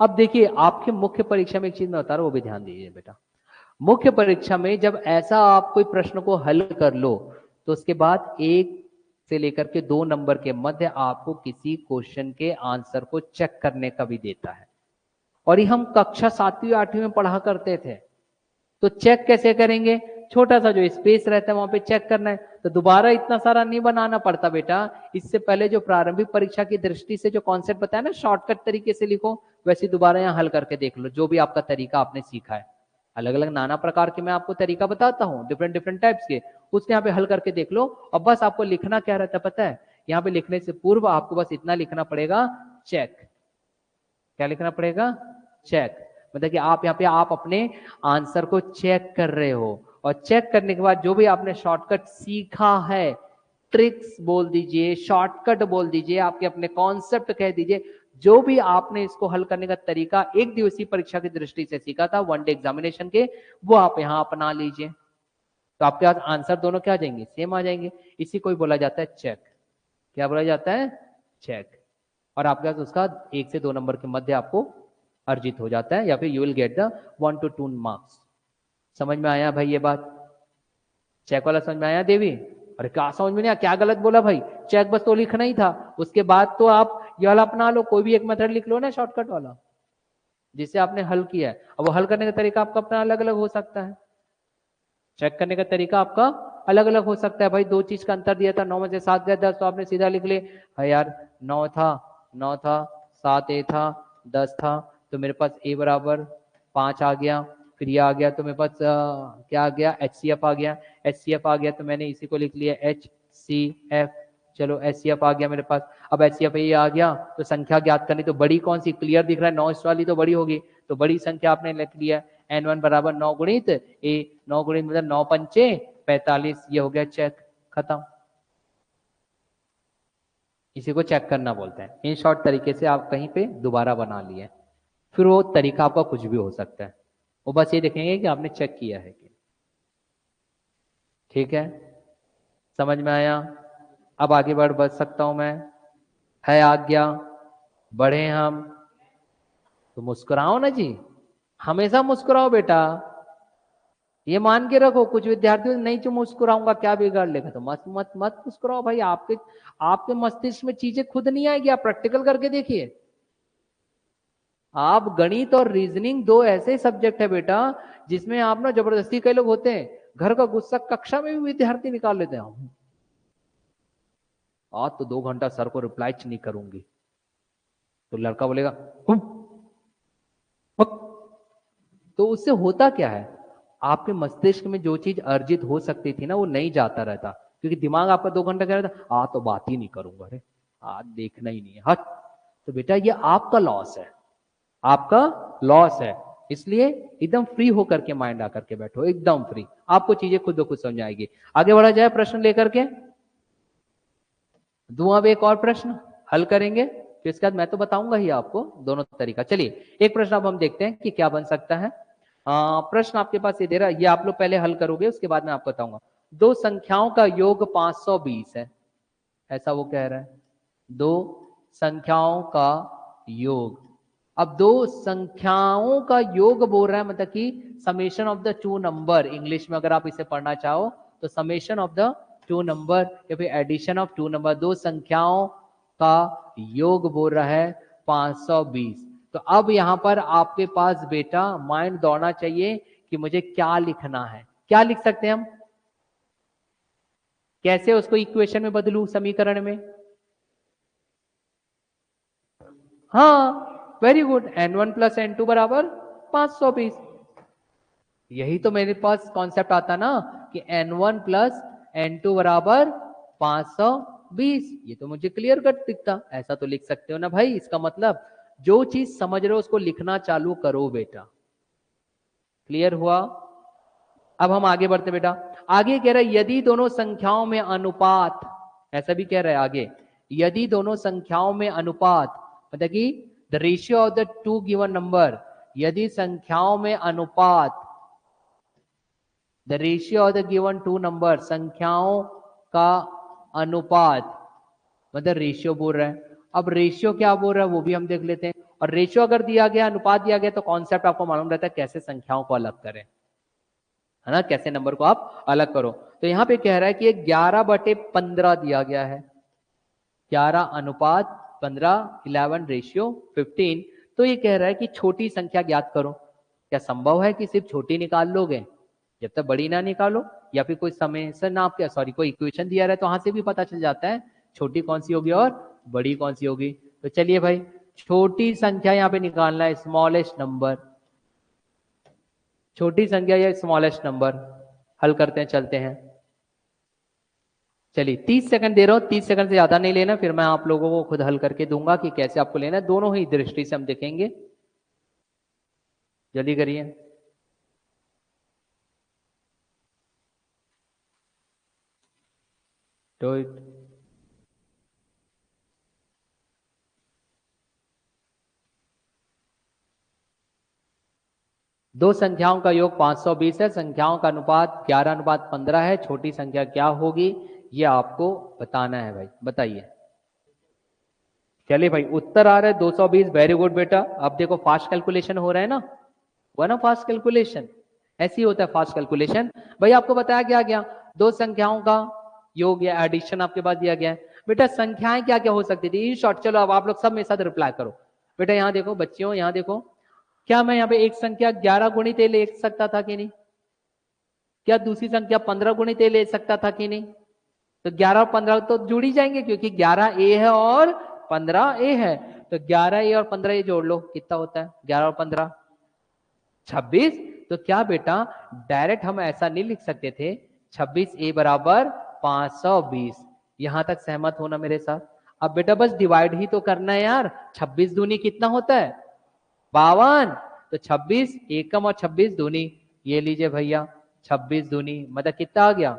अब देखिए आपके मुख्य परीक्षा में एक चीज मैं बता रहा हूं, वो भी ध्यान दीजिए बेटा। मुख्य परीक्षा में जब ऐसा आप कोई प्रश्न को हल कर लो, तो उसके बाद 1 से लेकर के 2 नंबर के मध्य आपको किसी क्वेश्चन के आंसर को चेक करने का भी देता है। और ये हम कक्षा 7वीं 8वीं में पढ़ा करते थे। तो चेक कैसे करेंगे, छोटा सा जो स्पेस रहता है वहां पे चेक करना है, तो दोबारा इतना सारा नहीं बनाना पड़ता बेटा। इससे पहले जो प्रारंभिक परीक्षा की दृष्टि से जो कॉन्सेप्ट बताया ना, शॉर्टकट तरीके से लिखो, वैसे दोबारा यहाँ हल करके देख लो, जो भी आपका तरीका आपने सीखा है। अलग अलग नाना प्रकार के मैं आपको तरीका बताता हूँ, डिफरेंट डिफरेंट टाइप्स के, उसके यहाँ पे हल करके देख लो। और बस आपको लिखना क्या रहता है पता है, यहाँ पे लिखने से पूर्व आपको बस इतना लिखना पड़ेगा, चेक। क्या लिखना पड़ेगा, चेक। मतलब कि आप यहाँ पे आप अपने आंसर को चेक कर रहे हो, और चेक करने के बाद जो भी आपने शॉर्टकट सीखा है, ट्रिक्स बोल दीजिए, शॉर्टकट बोल दीजिए, आपके अपने कॉन्सेप्ट कह दीजिए, जो भी आपने इसको हल करने का तरीका एक दिवसीय परीक्षा की दृष्टि से सीखा था, 1 डे एग्जामिनेशन के, वो आप यहाँ अपना लीजिए। तो आपके पास आंसर दोनों क्या आ जाएंगे, सेम आ जाएंगे। इसी को बोला जाता है चेक। क्या बोला जाता है, चेक। और आपके पास उसका 1 से 2 नंबर के मध्य आपको अर्जित हो जाता है, या फिर you will get the 1 to 2 marks. समझ में आया भाई ये बात, चेक वाला समझ में आया देवी। अरे क्या समझ में नहीं आया, क्या गलत बोला भाई, चेक बस तो लिखना ही था, उसके बाद तो आप ये वाला अपना लो, कोई भी एक मेथड लिख लो ना शॉर्टकट वाला जिससे आपने हल किया है। अब वो हल करने का तरीका आपका अपना अलग अलग हो सकता है। चेक करने का तरीका आपका अलग अलग हो सकता है भाई। दो चीज का अंतर दिया था, 9 में से 7 गया 10, तो आपने सीधा लिख लिए हाँ यार 9 था 7 ए था 10 था, तो मेरे पास ए बराबर 5 आ गया। फिर ये आ गया तो मेरे पास क्या आ गया, HCF आ गया। HCF आ गया तो मैंने इसी को लिख लिया HCF। चलो HCF आ गया मेरे पास। अब HCF ये आ गया तो संख्या ज्ञात करनी, तो बड़ी कौन सी, क्लियर दिख रहा है 9 वाली तो बड़ी होगी, तो बड़ी संख्या आपने लिख लिया N1 बराबर 9 गुणित ए। 9 गुणित मतलब 9 पंचे 45, ये हो गया चेक, खत्म। इसी को चेक करना बोलते हैं। इन शॉर्ट तरीके से आप कहीं पे दोबारा बना लिए, फिर वो तरीका आपका कुछ भी हो सकता है, वो बस ये देखेंगे कि आपने चेक किया है कि। ठीक है, समझ में आया? अब आगे बढ़ सकता हूं मैं, है आज्ञा, बढ़े हम। तो मुस्कुराओ ना जी, हमेशा मुस्कुराओ बेटा। ये मान के रखो कुछ विद्यार्थियों नहीं जो मुस्कुराऊंगा क्या बिगाड़ लेगा, तो मत मत मत मुस्कुराओ भाई। आपके आपके मस्तिष्क में चीजें खुद नहीं आएगी, आप प्रैक्टिकल करके देखिए। आप गणित और रीजनिंग दो ऐसे सब्जेक्ट है बेटा जिसमें आप ना जबरदस्ती, कई लोग होते हैं घर का गुस्सा कक्षा में भी विद्यार्थी निकाल लेते हैं। आज तो 2 घंटा सर को रिप्लाई नहीं करूंगी, तो लड़का बोलेगा तो उससे होता क्या है, आपके मस्तिष्क में जो चीज अर्जित हो सकती थी ना वो नहीं जाता रहता, क्योंकि दिमाग आपका 2 घंटा कह रहा था तो बात ही नहीं करूंगा, अरे आज देखना ही नहीं है हट। तो बेटा ये आपका लॉस है, आपका लॉस है। इसलिए एकदम फ्री होकर के माइंड आकर के बैठो, एकदम फ्री, आपको चीजें खुद ब खुद समझ आएगी। आगे बढ़ा जाए प्रश्न लेकर के, दूं अब एक और प्रश्न हल करेंगे, फिर इसके बाद मैं तो बताऊंगा ही आपको दोनों तरीका। चलिए एक प्रश्न अब हम देखते हैं कि क्या बन सकता है। प्रश्न आपके पास ये दे रहा है, ये आप लोग पहले हल करोगे उसके बाद मैं आपको बताऊंगा। दो संख्याओं का योग 520 है, ऐसा वो कह रहा है। दो संख्याओं का योग, अब दो संख्याओं का योग बोल रहा है, मतलब कि summation of the to number, English में अगर आप इसे पढ़ना चाहो तो summation of the to number या फिर एडिशन ऑफ टू नंबर, दो संख्याओं का योग बोल रहा है 520। तो अब यहां पर आपके पास बेटा माइंड दौड़ना चाहिए कि मुझे क्या लिखना है। क्या लिख सकते हैं हम, कैसे उसको इक्वेशन में बदलूं, समीकरण में? हाँ very good, N1 plus N2 बराबर 520। यही तो मेरे पास कॉन्सेप्ट आता ना कि N1 प्लस N2 बराबर 520। ये तो मुझे क्लियर कट दिखता, ऐसा तो लिख सकते हो ना भाई। इसका मतलब जो चीज समझ रहे हो उसको लिखना चालू करो बेटा। क्लियर हुआ? अब हम आगे बढ़ते बेटा। आगे कह रहा है यदि दोनों संख्याओं में अनुपात, ऐसा भी कह रहा है आगे, यदि दोनों संख्याओं में अनुपात मतलब कि the ratio of the two given number, यदि संख्याओं में अनुपात, the ratio of the given two number, संख्याओं का अनुपात, मतलब रेशियो बोल रहा है। अब रेशियो क्या बोल रहा है वो भी हम देख लेते हैं। और रेशियो अगर दिया गया, अनुपात दिया गया, तो कॉन्सेप्ट आपको मालूम रहता है कैसे संख्याओं को अलग करें, है ना, कैसे नंबर को आप अलग करो। तो यहां पे कह रहा है कि 11/15 दिया गया है, 11 अनुपात 15, 11 रेशियो 15। तो ये कह रहा है कि छोटी संख्या ज्ञात करो। क्या संभव है कि सिर्फ छोटी निकाल लोगे जब तक बड़ी ना निकालो, या फिर कोई समय से ना आपके सॉरी कोई इक्वेशन दिया रहा है तो वहां से भी पता चल जाता है छोटी कौन सी होगी और बड़ी कौन सी होगी। तो चलिए भाई छोटी संख्या यहाँ पे निकालना है, स्मॉलेस्ट नंबर, छोटी संख्या या स्मॉलेस्ट नंबर हल करते हैं, चलते हैं। चलिए 30 सेकंड दे रहा हूं, 30 सेकंड से ज्यादा नहीं लेना, फिर मैं आप लोगों को खुद हल करके दूंगा कि कैसे आपको लेना है, दोनों ही दृष्टि से हम देखेंगे। जल्दी करिए। तो दो संख्याओं का योग 520 है, संख्याओं का अनुपात 11/15 है, छोटी संख्या क्या होगी ये आपको बताना है भाई, बताइए। चलिए भाई उत्तर आ रहा है 220, वेरी गुड बेटा। अब देखो फास्ट कैलकुलेशन हो रहा है ना, हुआ ना फास्ट कैलकुलेशन, ऐसे ही होता है फास्ट कैलकुलेशन। भाई आपको बताया क्या गया, दो संख्याओं का योग या एडिशन आपके पास दिया गया है। बेटा संख्याएं क्या क्या हो सकती थी इन शॉर्ट, चलो अब आप लोग सब मेरे साथ रिप्लाई करो। बेटा यहाँ देखो बच्चियों, यहाँ देखो, क्या मैं यहाँ पे एक संख्या 11 गुणित ले सकता था कि नहीं? क्या दूसरी संख्या 15 गुणित ए ले सकता था कि नहीं? तो 11 और 15 तो जुड़ ही जाएंगे क्योंकि 11 ए है और 15 ए है। तो 11 ए और 15 ए जोड़ लो, कितना होता है 11 और 15? 26। तो क्या बेटा डायरेक्ट हम ऐसा नहीं लिख सकते थे 26 ए बराबर 520? यहां तक सहमत होना मेरे साथ? अब बेटा बस डिवाइड ही तो करना है यार। 26 दूनी कितना होता है? 52। तो 26 एकम और 26 दूनी, ये लीजिए भैया 26 दूनी मतलब कितना आ गया?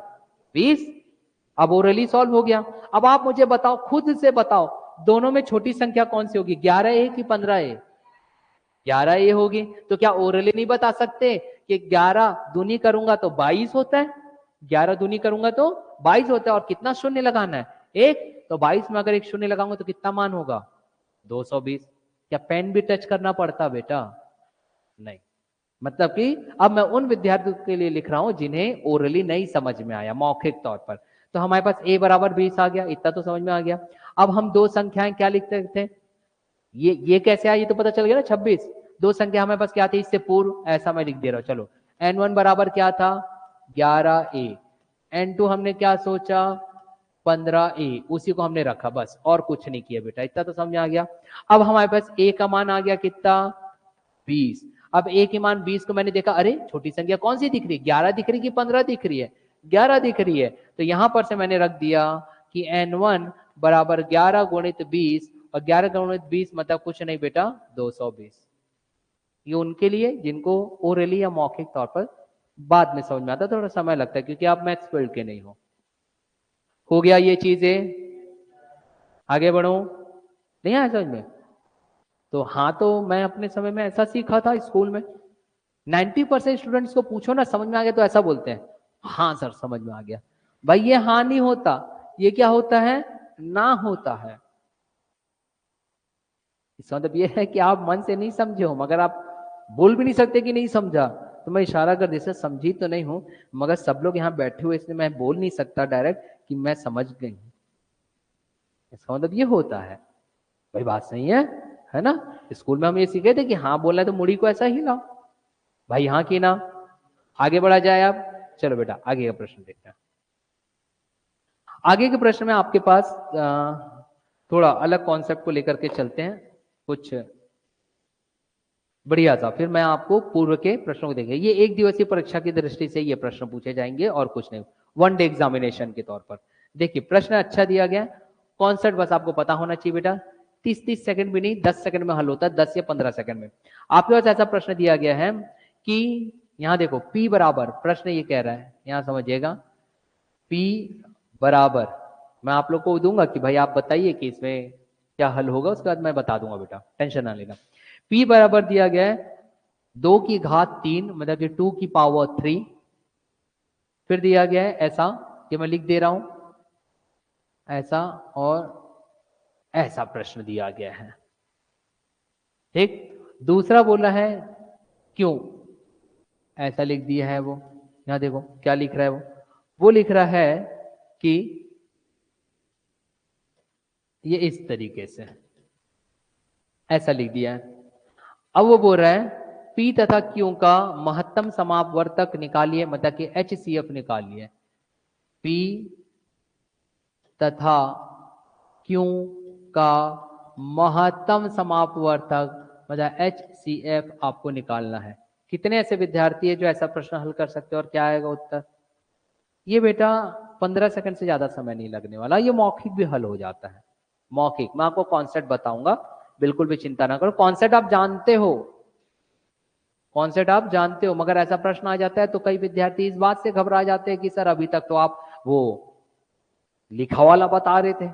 20। अब ओरली सॉल्व हो गया। अब आप मुझे बताओ, खुद से बताओ, दोनों में छोटी संख्या कौन सी होगी, 11 ए कि 15 ए? 11 ए होगी। तो क्या ओरली नहीं बता सकते कि 11 दूनी करूंगा तो 22 होता है, 11 दूनी करूंगा तो 22 होता है, और कितना शून्य लगाना है? एक। तो 22 में अगर एक शून्य लगाऊंगा तो कितना मान होगा? 220। क्या पेन भी टच करना पड़ता बेटा? नहीं। मतलब कि अब मैं उन विद्यार्थियों के लिए लिख रहा हूं जिन्हें ओरली नहीं समझ में आया, मौखिक तौर पर। तो हमारे पास a बराबर 20 आ गया, इतना तो समझ में आ गया। अब हम दो संख्याएं क्या लिखते थे, ये कैसे आया ये तो पता चल गया ना, 26। दो संख्या हमारे पास क्या थी इससे पूर्व, ऐसा मैं लिख दे रहा हूं। चलो n1 बराबर क्या था? 11a। n2 हमने क्या सोचा? 15a। उसी को हमने रखा बस, और कुछ नहीं किया बेटा, इतना तो समझ आ गया। अब हमारे पास a का मान आ गया कितना? 20। अब a के मान 20 को मैंने देखा, अरे छोटी संख्या कौन सी दिख रही है, 11 दिख रही है कि 15 दिख रही है? 11 दिख रही है। तो यहां पर से मैंने रख दिया कि n1 बराबर 11 गुणित 20, और 11 गुणित 20 मतलब कुछ नहीं बेटा 220। ये उनके लिए जिनको ओरली या मौखिक तौर पर बाद में समझ में आता, थोड़ा समय लगता है क्योंकि आप मैथ्स फील्ड के नहीं हो गया ये चीजें। आगे बढ़ो, नहीं आया समझ में? तो हाँ, तो मैं अपने समय में ऐसा सीखा था स्कूल में। 90% स्टूडेंट्स को पूछो ना समझ में आ गया तो ऐसा बोलते हैं, हाँ सर समझ में आ गया। भाई ये हाँ नहीं होता, ये क्या होता है? ना होता है। इसका मतलब ये है कि आप मन से नहीं समझे हो, मगर आप बोल भी नहीं सकते कि नहीं समझा। तो मैं इशारा कर जैसे समझी तो नहीं हूं, मगर सब लोग यहाँ बैठे हुए इसलिए मैं बोल नहीं सकता डायरेक्ट कि मैं समझ गई हूं। इसका मतलब ये होता है। भाई बात सही है ना? स्कूल में हम ये सीखे थे कि हाँ बोलना है तो मुड़ी को ऐसा हिलाओ, भाई हाँ की ना। आगे बढ़ा जाए आप। चलो बेटा आगे का प्रश्न देखते हैं। आगे के प्रश्न में आपके पास थोड़ा अलग कॉन्सेप्ट को लेकर के चलते हैं, कुछ बढ़िया सा। फिर मैं आपको पूर्व के प्रश्नों को देंगे। ये एक दिवसीय परीक्षा की दृष्टि से ये प्रश्न पूछे जाएंगे और कुछ नहीं, वन डे एग्जामिनेशन के तौर पर। देखिए प्रश्न अच्छा दिया गया, कॉन्सेप्ट बस आपको पता होना चाहिए बेटा। 30-30 सेकंड भी नहीं, 10 सेकंड में हल होता है, 10 या 15 सेकंड में। आपके पास ऐसा प्रश्न दिया गया है कि यहां देखो P बराबर, प्रश्न ये कह रहा है, यहां समझिएगा, P बराबर, मैं आप लोग को दूंगा कि भाई आप बताइए कि इसमें क्या हल होगा, उसके बाद मैं बता दूंगा बेटा, टेंशन ना लेना। P बराबर दिया गया है 2 की घात 3 मतलब कि 2 की पावर 3। फिर दिया गया है ऐसा, कि मैं लिख दे रहा हूं ऐसा, और ऐसा प्रश्न दिया गया है। ठीक। दूसरा बोला है क्यों, ऐसा लिख दिया है वो। यहां देखो क्या लिख रहा है वो लिख रहा है कि ये इस तरीके से ऐसा लिख दिया है। अब वो बोल रहा है P तथा Q का महत्तम समापवर्तक निकालिए, मतलब कि HCF निकालिए। P तथा Q का महत्तम समापवर्तक मतलब HCF आपको निकालना है। कितने ऐसे विद्यार्थी है जो ऐसा प्रश्न हल कर सकते हैं और क्या आएगा उत्तर? ये बेटा 15 सेकंड से ज्यादा समय नहीं लगने वाला, ये मौखिक भी हल हो जाता है। मौखिक मैं आपको कॉन्सेप्ट बताऊंगा, बिल्कुल भी चिंता ना करो। कॉन्सेप्ट आप जानते हो, कॉन्सेप्ट आप जानते हो, मगर ऐसा प्रश्न आ जाता है तो कई विद्यार्थी इस बात से घबरा जाते हैं कि सर अभी तक तो आप वो लिखा वाला बता रहे थे,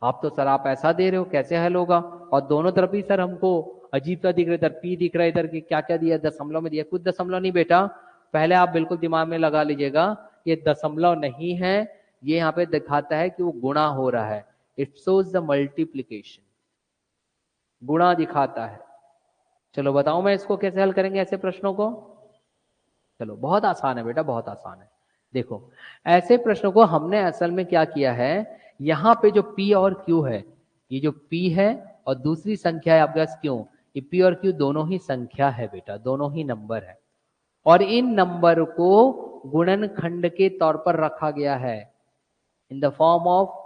आप तो सर आप ऐसा दे रहे हो, कैसे हल होगा? और दोनों तरफ ही सर हमको अजीब सा दिख रहा है, इधर P दिख रहा है, इधर क्या क्या दिया, दशमलव में दिया। कुछ दशमलव नहीं बेटा, पहले आप बिल्कुल दिमाग में लगा लीजिएगा, ये दशमलव नहीं है, ये यहाँ पे दिखाता है कि वो गुणा हो रहा है। इट शोज द मल्टीप्लीकेशन, गुणा दिखाता है। चलो बताओ मैं इसको कैसे हल करेंगे ऐसे प्रश्नों को। चलो बहुत आसान है बेटा, बहुत आसान है। देखो ऐसे प्रश्नों को हमने असल में क्या किया है, यहाँ पे जो P और Q है, ये जो P है और दूसरी संख्या है आपके पास Q, ये P और Q दोनों ही संख्या है बेटा, दोनों ही नंबर है। और इन नंबर को गुणनखंड के तौर पर रखा गया है, in the form of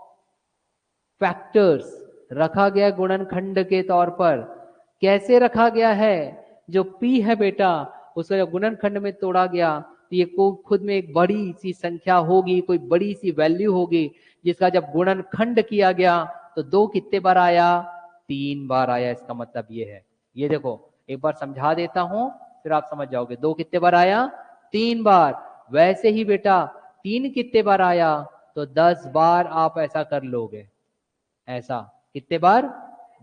factors रखा गया गुणनखंड के तौर पर। कैसे रखा गया है? जो p है बेटा, उसका जब गुणनखंड में तोड़ा गया तो ये को खुद में एक बड़ी सी संख्या होगी, कोई बड़ी सी वैल्यू होगी, जिसका जब गुणनखंड किया गया तो 2 कितने बार आया? 3 बार आया। इसका मतलब ये है, ये देखो एक बार समझा देता हूं फिर आप समझ जाओगे। 2 कितने बार आया? 3 बार। वैसे ही बेटा 3 कितने बार आया? तो 10 बार आप ऐसा कर लोगे। ऐसा कितने बार?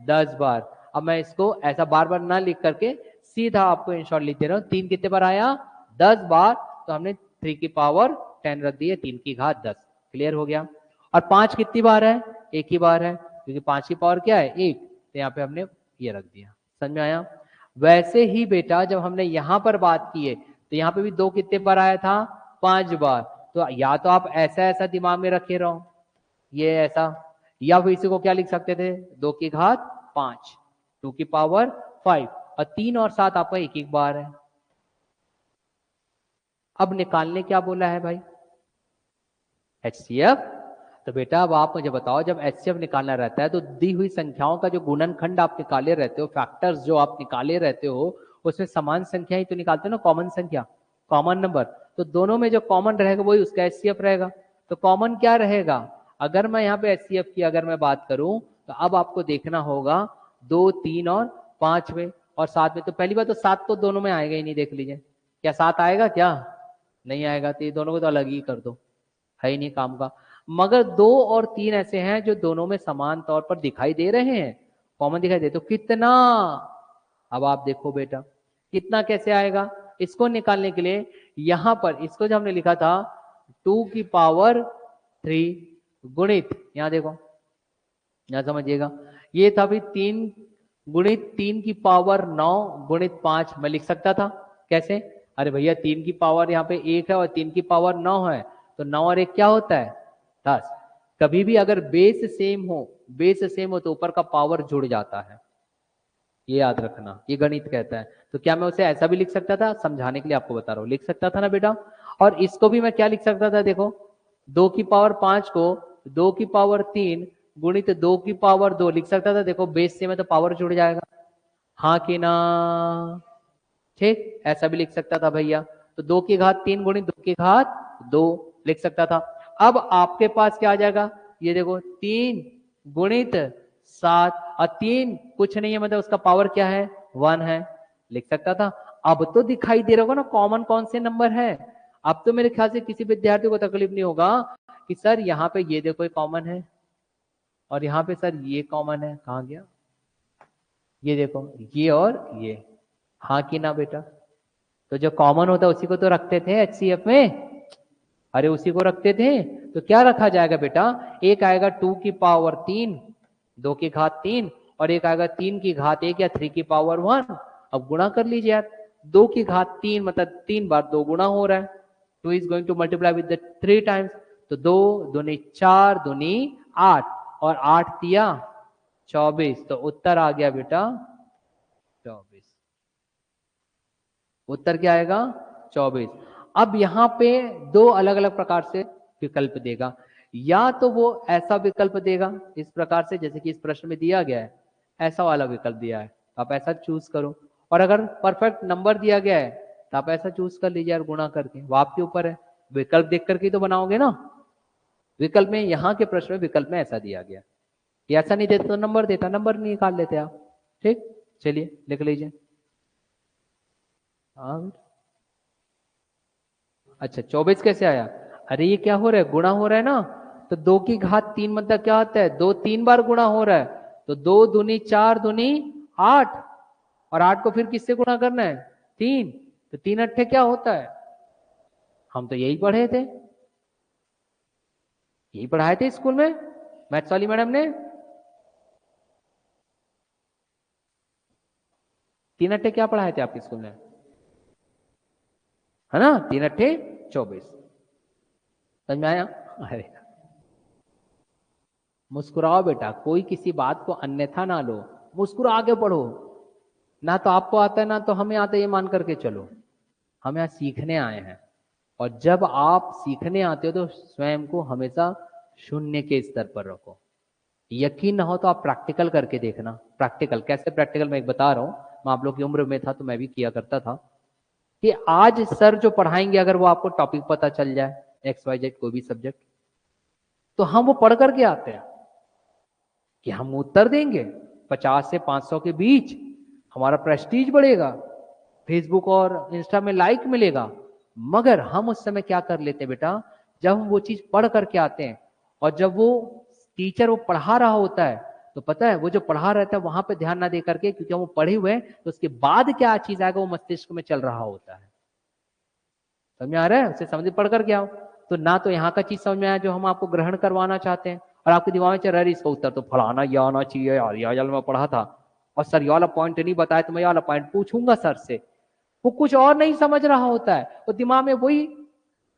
10 बार। अब मैं इसको ऐसा बार बार ना लिख करके सीधा आपको इन शॉर्ट लिख दे रहा हूं। 3 कितने बार आया? 10 बार। तो हमने 3 की पावर 10 रख दी है, 3 की घात 10। क्लियर हो गया। और 5 कितनी बार है? एक ही बार है, क्योंकि 5 की पावर क्या है? 1। तो यहाँ पे हमने ये रख दिया। समझ में आया? वैसे ही बेटा जब हमने यहां पर बात की है तो यहाँ पे भी 2 कितने बार आया था? 5 बार। तो या तो आप ऐसा ऐसा दिमाग में रखे रहो, ये ऐसा, या फिर इसी को क्या लिख सकते थे? 2 की घात 5, 2 की पावर 5, और 3 और 7 आपका एक एक बार है। अब निकालने क्या बोला है भाई? HCF। तो बेटा अब आप मुझे बताओ, जब HCF निकालना रहता है तो दी हुई संख्याओं का जो गुणनखंड आप निकाले रहते हो, फैक्टर्स जो आप निकाले रहते हो, उसमें समान संख्या ही तो निकालते हो ना, कॉमन संख्या, कॉमन नंबर। तो दोनों में जो कॉमन रहेगा वही उसका HCF रहेगा। तो कॉमन क्या रहेगा? अगर मैं यहाँ पे HCF की अगर मैं बात करूं तो अब आपको देखना होगा 2, 3 और 5 में और 7 में। तो पहली बात तो 7 तो दोनों में आएगा ही नहीं। देख लीजिए, क्या 7 आएगा? क्या नहीं आएगा? तो ये दोनों को तो अलग ही कर दो, है ही नहीं काम का। मगर 2 और 3 ऐसे हैं जो दोनों में समान तौर पर दिखाई दे रहे हैं, कॉमन दिखाई दे। तो कितना? अब आप देखो बेटा कितना कैसे आएगा? इसको निकालने के लिए यहां पर इसको जो हमने लिखा था 2 की पावर 3 गुणित, यहां देखो, यहां समझिएगा, ये था भी 3 गुणित 3 की पावर 9 गुणित 5। मैं लिख सकता था कैसे? अरे भैया 3 की पावर यहाँ पे 1 है और 3 की पावर 9 है, तो 9 और 1 क्या होता है? 10। कभी भी अगर बेस सेम हो, बेस सेम हो तो ऊपर का पावर जुड़ जाता है, ये याद रखना, ये गणित कहता है। तो क्या मैं उसे ऐसा भी लिख सकता था? समझाने के लिए आपको बता रहा हूं, लिख सकता था ना बेटा। और इसको भी मैं क्या लिख सकता था? देखो 2 की पावर 5 को 2 की पावर 3 गुणित 2 की पावर 2 लिख सकता था। देखो बेस सेम है तो पावर जुड़ जाएगा, हाँ कि ना? ठीक, ऐसा भी लिख सकता था भैया। तो 2 की घात 3 गुणित 2 की घात 2 लिख सकता था। अब आपके पास क्या आ जाएगा? ये देखो 3 गुणित 7, और 3 कुछ नहीं है, मतलब उसका पावर क्या है? 1 है, लिख सकता था। अब तो दिखाई दे रहा होगा ना कॉमन कौन से नंबर है। अब तो मेरे ख्याल से किसी विद्यार्थी को तकलीफ नहीं होगा कि सर यहाँ पे ये देखो कॉमन है और यहाँ पे सर ये कॉमन है, कहाँ गया? ये देखो ये और ये, हाँ कि ना बेटा? तो जो कॉमन होता है उसी को तो रखते थे HCF में। अरे उसी को रखते थे। तो क्या रखा जाएगा बेटा? एक आएगा 2 की पावर 3 2 की घात 3, और एक आएगा 3 की घात 1 या 3 की पावर 1। अब गुणा कर लीजिए यार, 2 की घात 3 मतलब 3 बार 2 गुणा हो रहा है। 2 is going to multiply with the 3 times. तो 2 दूनी 4 दूनी 8 और 8 तिया 24। तो उत्तर आ गया बेटा 24। उत्तर क्या आएगा? 24। अब यहाँ पे 2 अलग अलग प्रकार से विकल्प देगा। या तो वो ऐसा विकल्प देगा इस प्रकार से जैसे कि इस प्रश्न में दिया गया है, ऐसा वाला विकल्प दिया है, आप ऐसा चूज करो। और अगर परफेक्ट नंबर दिया गया है तो आप ऐसा चूज कर लीजिए यार, गुणा करके, वो आपके ऊपर है। विकल्प देख करके तो बनाओगे ना। विकल्प में, यहाँ के प्रश्न में विकल्प में ऐसा दिया गया, ये ऐसा नहीं देता तो नंबर देता, नंबर निकाल लेते आप। ठीक, चलिए लिख लीजिए। हाँ, अच्छा 24 कैसे आया? अरे ये क्या हो रहा है? गुणा हो रहा है ना। तो 2 की घात 3 मतलब क्या होता है? 2 3 बार गुणा हो रहा है। तो 2 दूनी 4 दूनी 8, और 8 को फिर किससे गुणा करना है? 3। तो 3 अट्ठे क्या होता है? हम तो यही पढ़े थे, यही पढ़ाए थे स्कूल में मैथ्स वाली मैडम ने। 3 अट्ठे क्या पढ़ाए थे आपके स्कूल में? है ना, 3 अट्ठे 24। समझ में आया? अरे मुस्कुराओ बेटा, कोई किसी बात को अन्यथा ना लो, मुस्कुरा आगे पढ़ो। ना तो आपको आता है ना तो हमें आता है, ये मान करके चलो। हम यहाँ सीखने आए हैं, और जब आप सीखने आते हो तो स्वयं को हमेशा शून्य के स्तर पर रखो। यकीन ना हो तो आप प्रैक्टिकल करके देखना। प्रैक्टिकल कैसे? प्रैक्टिकल मैं एक बता रहा हूँ, मैं आप लोग की उम्र में था तो मैं भी किया करता था, कि आज सर जो पढ़ाएंगे अगर वो आपको टॉपिक पता चल जाए, XYZ कोई भी सब्जेक्ट, तो हम वो पढ़ करके आते हैं कि हम उत्तर देंगे 50 से 500 के बीच, हमारा प्रेस्टीज बढ़ेगा, फेसबुक और इंस्टा में लाइक मिलेगा। मगर हम उस समय क्या कर लेते हैं बेटा, जब हम वो चीज पढ़ करके आते हैं और जब वो टीचर वो पढ़ा रहा होता है, तो पता है वो जो पढ़ा रहता है वहां पे ध्यान ना दे करके, क्योंकि हम वो पढ़े हुए हैं, तो उसके बाद क्या चीज आएगा वो मस्तिष्क में चल रहा होता है। समझ में आ रहा है? उसे समझ पढ़ कर क्या हो, तो ना तो यहाँ का चीज समझ में आया जो हम आपको ग्रहण करवाना चाहते हैं, और आपके दिमाग में चल रहा है इसका उत्तर तो फलाना ये आना चाहिए यार, ये वाला मैं पढ़ा था, और सर ये वाला पॉइंट नहीं बताया तो मैं ये वाला पॉइंट पूछूंगा सर से। वो कुछ और नहीं समझ रहा होता है, वो दिमाग में वही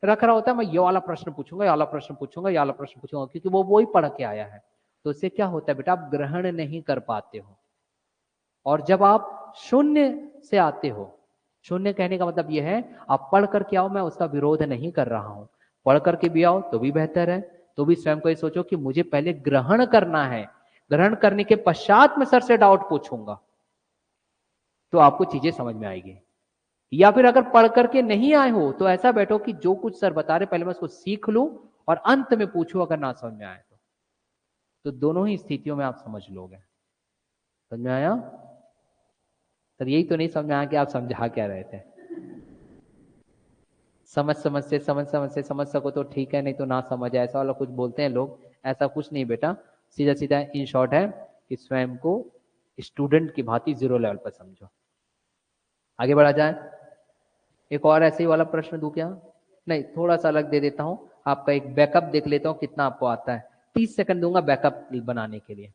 रख रहा होता है, मैं ये वाला प्रश्न पूछूंगा, ये वाला प्रश्न पूछूंगा, ये वाला प्रश्न पूछूंगा, क्योंकि वो वही पढ़ के आया है। तो उससे क्या होता है बेटा, आप ग्रहण नहीं कर पाते हो। और जब आप शून्य से आते हो, शून्य कहने का मतलब यह है आप पढ़ करके आओ, मैं उसका विरोध नहीं कर रहा हूं, पढ़ करके भी आओ तो भी बेहतर है, तो भी स्वयं को ये सोचो कि मुझे पहले ग्रहण करना है, ग्रहण करने के पश्चात मैं सर से डाउट पूछूंगा, तो आपको चीजें समझ में आएगी। या फिर अगर पढ़ करके नहीं आए हो तो ऐसा बैठो कि जो कुछ सर बता रहे पहले मैं उसको सीख लूं और अंत में पूछूं अगर ना समझ में आए तो दोनों ही स्थितियों में आप समझ लोगे। समझ में आया? सर यही तो नहीं समझ में आया कि आप समझा क्या रहे थे। समझ सको तो ठीक है, नहीं तो ना समझ ऐसा वाला कुछ बोलते हैं लोग, ऐसा कुछ नहीं बेटा। सीधा सीधा इन शॉर्ट है कि स्वयं को स्टूडेंट की भांति 0 लेवल पर समझो। आगे बढ़ा जाए। एक और ऐसे ही वाला प्रश्न दूं क्या? नहीं, थोड़ा सा अलग दे देता हूं, आपका एक बैकअप देख लेता हूं कितना आपको आता है। 30 सेकंड दूंगा बैकअप बनाने के लिए,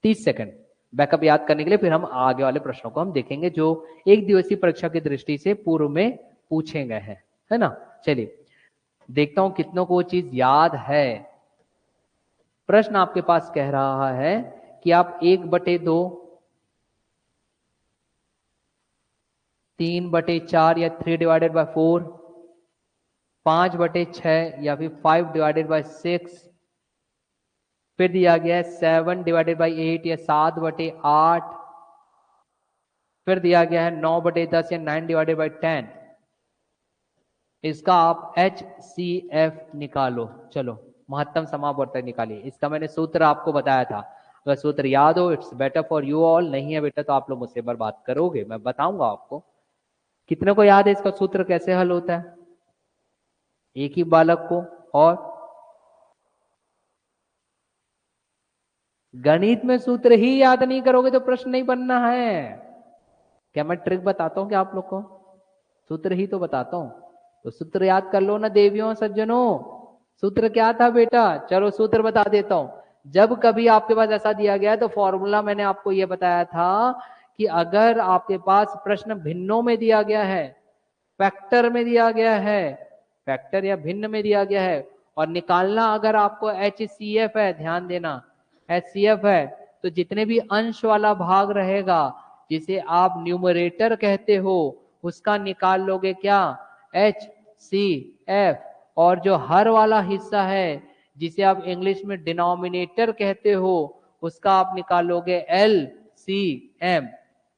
30 सेकंड बैकअप याद करने के लिए, फिर हम आगे वाले प्रश्नों को हम देखेंगे जो एक दिवसीय परीक्षा की दृष्टि से पूर्व में पूछे गए हैं, है ना। चलिए देखता हूं कितनों को वो चीज याद है। प्रश्न आपके पास कह रहा है कि आप 1/2, 3/4 या 3/4, 5/6 या फिर 5/6, फिर दिया गया है 7/8 या 7/8, फिर दिया गया है 9/10 या 9/10। इसका आप HCF निकालो। चलो महत्तम समापवर्तक निकालिए। इसका मैंने सूत्र आपको बताया था, अगर सूत्र याद हो it's better for you all, नहीं है बेटा तो आप लोग मुझसे एक बार बात करोगे, मैं बताऊंगा आपको। कितने को याद है इसका सूत्र कैसे हल होता है? एक ही बालक को। और गणित में सूत्र ही याद नहीं करोगे तो प्रश्न नहीं बनना है। क्या मैं ट्रिक बताता हूं क्या आप लोग को? सूत्र ही तो बताता हूं, तो सूत्र याद कर लो ना देवियों सज्जनों। सूत्र क्या था बेटा? चलो सूत्र बता देता हूं। जब कभी आपके पास ऐसा दिया गया तो फॉर्मूला मैंने आपको यह बताया था कि अगर आपके पास प्रश्न भिन्नों में दिया गया है, फैक्टर में दिया गया है, फैक्टर या भिन्न में दिया गया है, और निकालना अगर आपको HCF है, ध्यान देना HCF है, तो जितने भी अंश वाला भाग रहेगा जिसे आप न्यूमरेटर कहते हो उसका निकाल लोगे क्या? HCF। और जो हर वाला हिस्सा है जिसे आप इंग्लिश में डिनोमिनेटर कहते हो उसका आप निकालोगे LCM।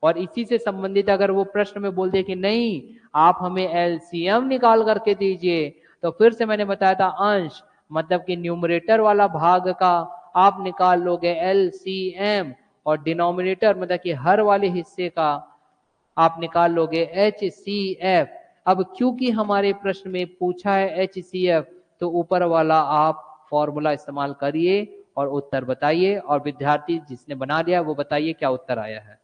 और इसी से संबंधित अगर वो प्रश्न में बोल दे कि नहीं आप हमें LCM निकाल करके दीजिए, तो फिर से मैंने बताया था अंश मतलब कि न्यूमरेटर वाला भाग का आप निकाल लोगे LCM, और डिनोमिनेटर मतलब कि हर वाले हिस्से का आप निकाल लोगे HCF। अब क्योंकि हमारे प्रश्न में पूछा है HCF, तो ऊपर वाला आप फॉर्मूला इस्तेमाल करिए और उत्तर बताइए, और विद्यार्थी जिसने बना लिया वो बताइए क्या उत्तर आया है।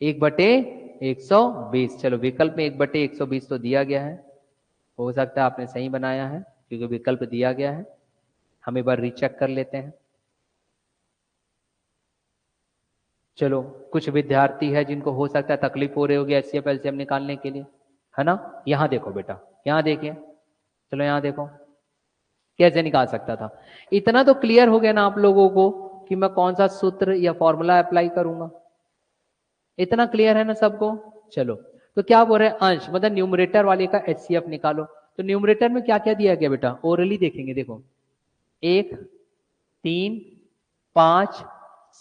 1/120। चलो विकल्प में 1/120 तो दिया गया है, हो सकता है आपने सही बनाया है क्योंकि विकल्प दिया गया है। हम एक बार रीचेक कर लेते हैं। चलो कुछ विद्यार्थी है जिनको हो सकता है तकलीफ हो रही होगी HCF LCM निकालने के लिए, है ना। यहां देखो बेटा, यहां देखिए, चलो यहां देखो कैसे निकाल सकता था। इतना तो क्लियर हो गया ना आप लोगों को कि मैं कौन सा सूत्र या फॉर्मूला अप्लाई करूंगा? इतना क्लियर है ना सबको? चलो, तो क्या बोल रहे हैं, अंश मतलब न्यूमरेटर वाले का HCF निकालो। तो न्यूमरेटर में क्या क्या दिया गया बेटा, ओरली देखेंगे, देखो 1 3 5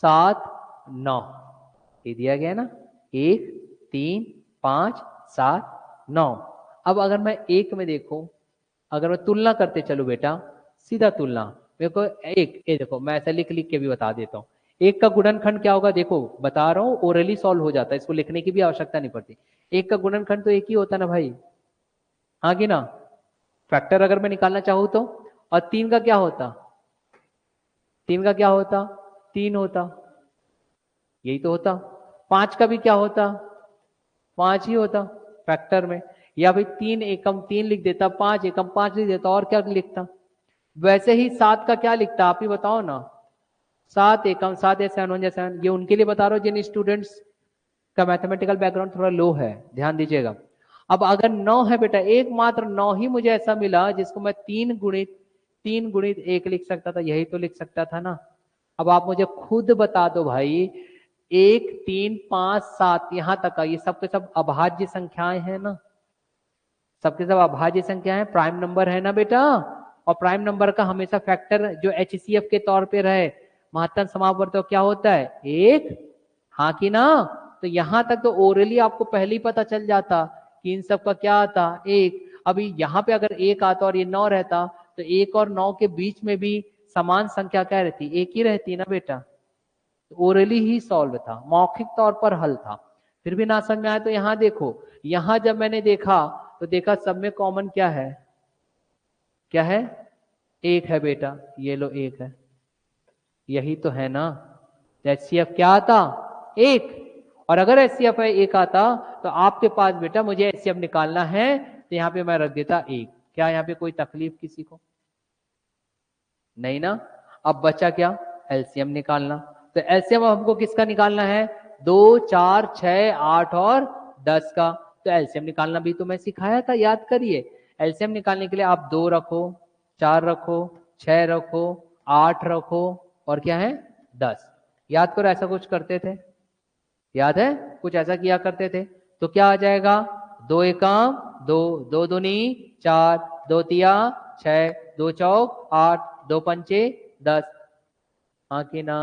7 9 ये दिया गया है ना, 1 3 5 7 9। अब अगर मैं एक में देखूं, अगर मैं तुलना करते चलो बेटा, सीधा तुलना, मेरे को एक ये देखो, मैं ऐसा लिख लिख के भी बता देता हूँ। एक का गुणनखंड क्या होगा, देखो बता रहा हूँ, ओरली सॉल्व हो जाता है, इसको लिखने की भी आवश्यकता नहीं पड़ती। एक का गुणनखंड तो एक ही होता ना भाई, हाँ कि ना, फैक्टर अगर मैं निकालना चाहूँ तो। और 3 का क्या होता, 3 का क्या होता, 3 होता, यही तो होता। 5 का भी क्या होता, 5 ही होता फैक्टर में। या फिर 3 एकम 3 लिख देता, 5 एकम 5 लिख देता, और क्या लिखता। वैसे ही 7 का क्या लिखता, आप ही बताओ ना, 7 एकम 7 या 7 1 या 7, ये उनके लिए बता रहा हूँ जिन स्टूडेंट्स का मैथमेटिकल बैकग्राउंड थोड़ा लो है, ध्यान दीजिएगा। अब अगर 9 है बेटा, एकमात्र 9 ही मुझे ऐसा मिला जिसको मैं 3 गुणित 1 लिख सकता था, यही तो लिख सकता था ना। अब आप मुझे खुद बता दो भाई, 1 3 5 7 यहां तक का ये सब के सब अभाज्य संख्याएं हैं ना, सबके सब अभाज्य संख्या है, प्राइम नंबर है ना बेटा। और प्राइम नंबर का हमेशा फैक्टर जो HCF के तौर पे रहे, महत्तम समापवर्त तो क्या होता है, 1, हाँ कि ना। तो यहां तक तो ओरली आपको पहले ही पता चल जाता कि इन सब का क्या आता, 1। अभी यहाँ पे अगर 1 आता और ये 9 रहता, तो 1 और 9 के बीच में भी समान संख्या क्या रहती, 1 ही रहती ना बेटा। तो ओरली ही सॉल्व था, मौखिक तौर पर हल था। फिर भी ना समझ में आया तो यहाँ देखो, यहाँ जब मैंने देखा तो देखा सब में कॉमन क्या है, क्या है, 1 है बेटा, ये लो 1 है, यही तो है ना। HCF क्या आता, 1। और अगर HCF है 1 आता, तो आपके पास बेटा मुझे HCF निकालना है, तो यहाँ पे मैं रख देता 1। क्या यहाँ पे कोई तकलीफ किसी को, नहीं ना। अब बचा क्या, LCM निकालना। तो LCM हमको किसका निकालना है, 2 4 6 8 और 10 का। तो LCM निकालना भी तो मैं सिखाया था, याद करिए। LCM निकालने के लिए आप 2 रखो, 4 रखो, 6 रखो, 8 रखो, और क्या है 10। याद करो, ऐसा कुछ करते थे, याद है, कुछ ऐसा किया करते थे। तो क्या आ जाएगा, 2 एकम 2, 2 दूनी 4, 2 तिया 6, 2 चौक 8, 2 पंचे 10, हाँ कि ना।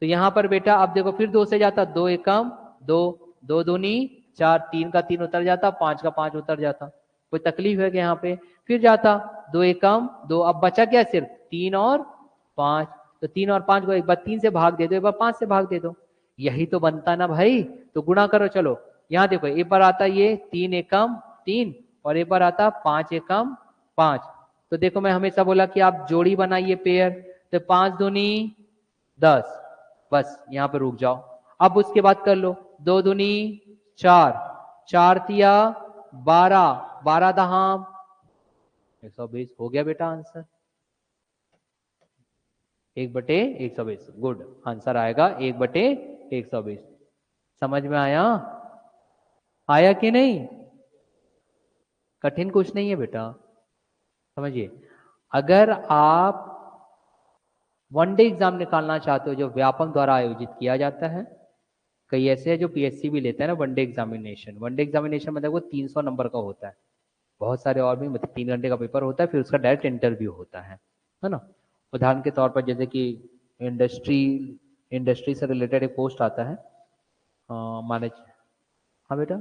तो यहां पर बेटा अब देखो, फिर 2 से जाता, 2 एकम 2, 2 दूनी 4, 3 का 3 उतर जाता, 5 का 5 उतर जाता, कोई तकलीफ है कि यहाँ पे। फिर जाता 2 एकम 2, अब बचा क्या, सिर्फ 3 और 5। तो 3 और 5 को एक बार 3 से भाग दे दो, एक बार 5 से भाग दे दो, यही तो बनता ना भाई। तो गुणा करो, चलो यहाँ देखो, एक बार आता ये 3 एकम 3, और एक बार आता 5 एकम 5। तो देखो मैं हमेशा बोला कि आप जोड़ी बनाइए, पेयर। तो 5 दूनी 10, बस यहाँ पे रुक जाओ। अब उसके बाद कर लो, 2 दूनी 4, 4 तिया 12, 12 दहाम 120, हो गया बेटा आंसर, 1/120। गुड, आंसर आएगा 1/120। समझ में आया, आया कि नहीं, कठिन कुछ नहीं है बेटा, समझिए। अगर आप वनडे एग्जाम निकालना चाहते हो जो व्यापम द्वारा आयोजित किया जाता है, कई ऐसे है जो PSC भी लेता है ना वनडे एग्जामिनेशन। वनडे एग्जामिनेशन मतलब वो 300 नंबर का होता है, बहुत सारे और भी, मतलब 3 घंटे का पेपर होता है, फिर उसका डायरेक्ट इंटरव्यू होता है ना। उदाहरण के तौर पर जैसे कि इंडस्ट्री इंडस्ट्री से रिलेटेड एक पोस्ट आता है, माने, हाँ बेटा,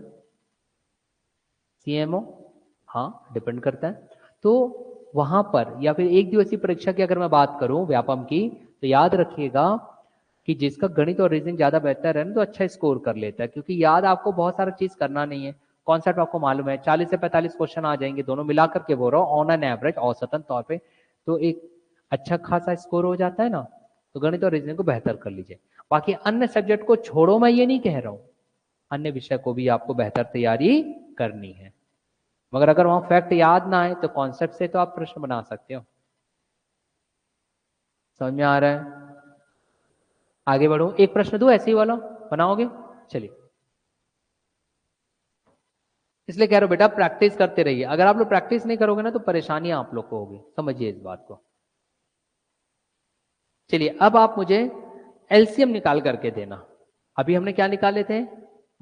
CMO, हाँ डिपेंड करता है। तो वहां पर, या फिर एक दिवसीय परीक्षा की अगर मैं बात करूं व्यापम की, तो याद रखिएगा कि जिसका गणित और रीजनिंग ज्यादा बेहतर है ना, तो अच्छा स्कोर कर लेता है, क्योंकि याद आपको बहुत सारा चीज करना नहीं है, कॉन्सेप्ट आपको मालूम है, 40 से 45 क्वेश्चन आ जाएंगे, दोनों मिलाकर के बोल रहा हूँ, ऑन एन एवरेज, औसतन तौर पे, तो एक अच्छा खासा स्कोर हो जाता है ना। तो गणित और रीजनिंग को बेहतर कर लीजिए। बाकी अन्य सब्जेक्ट को छोड़ो, मैं ये नहीं कह रहा हूँ, अन्य विषय को भी आपको बेहतर तैयारी करनी है, मगर अगर वहां फैक्ट याद ना आए तो कॉन्सेप्ट से तो आप प्रश्न बना सकते हो। समझ में आ रहा है, आगे बढ़ो, एक प्रश्न दो ऐसे ही वाला, बनाओगे, चलिए। इसलिए कह रहा हूं बेटा, प्रैक्टिस करते रहिए, अगर आप लोग प्रैक्टिस नहीं करोगे ना तो परेशानी आप लोग को होगी, समझिए इस बात को। चलिए अब आप मुझे LCM निकाल करके देना। अभी हमने क्या निकाले थे,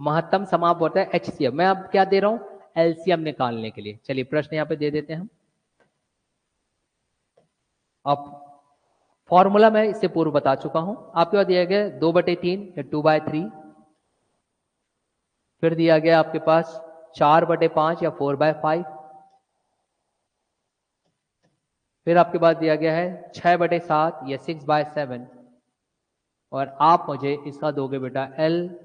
महत्तम समापवर्त है HCF। मैं अब क्या दे रहा हूं, एलसीएम निकालने के लिए। चलिए प्रश्न यहां पे दे देते हैं हम। अब फॉर्मूला मैं इससे पूर्व बता चुका हूं। आपके पास दिया गया 2/3 या 2/3, फिर दिया गया आपके पास 4/5 या 4/5, फिर आपके पास दिया गया है 6/7 या 6/7, और आप मुझे इसका दोगे बेटा LCM,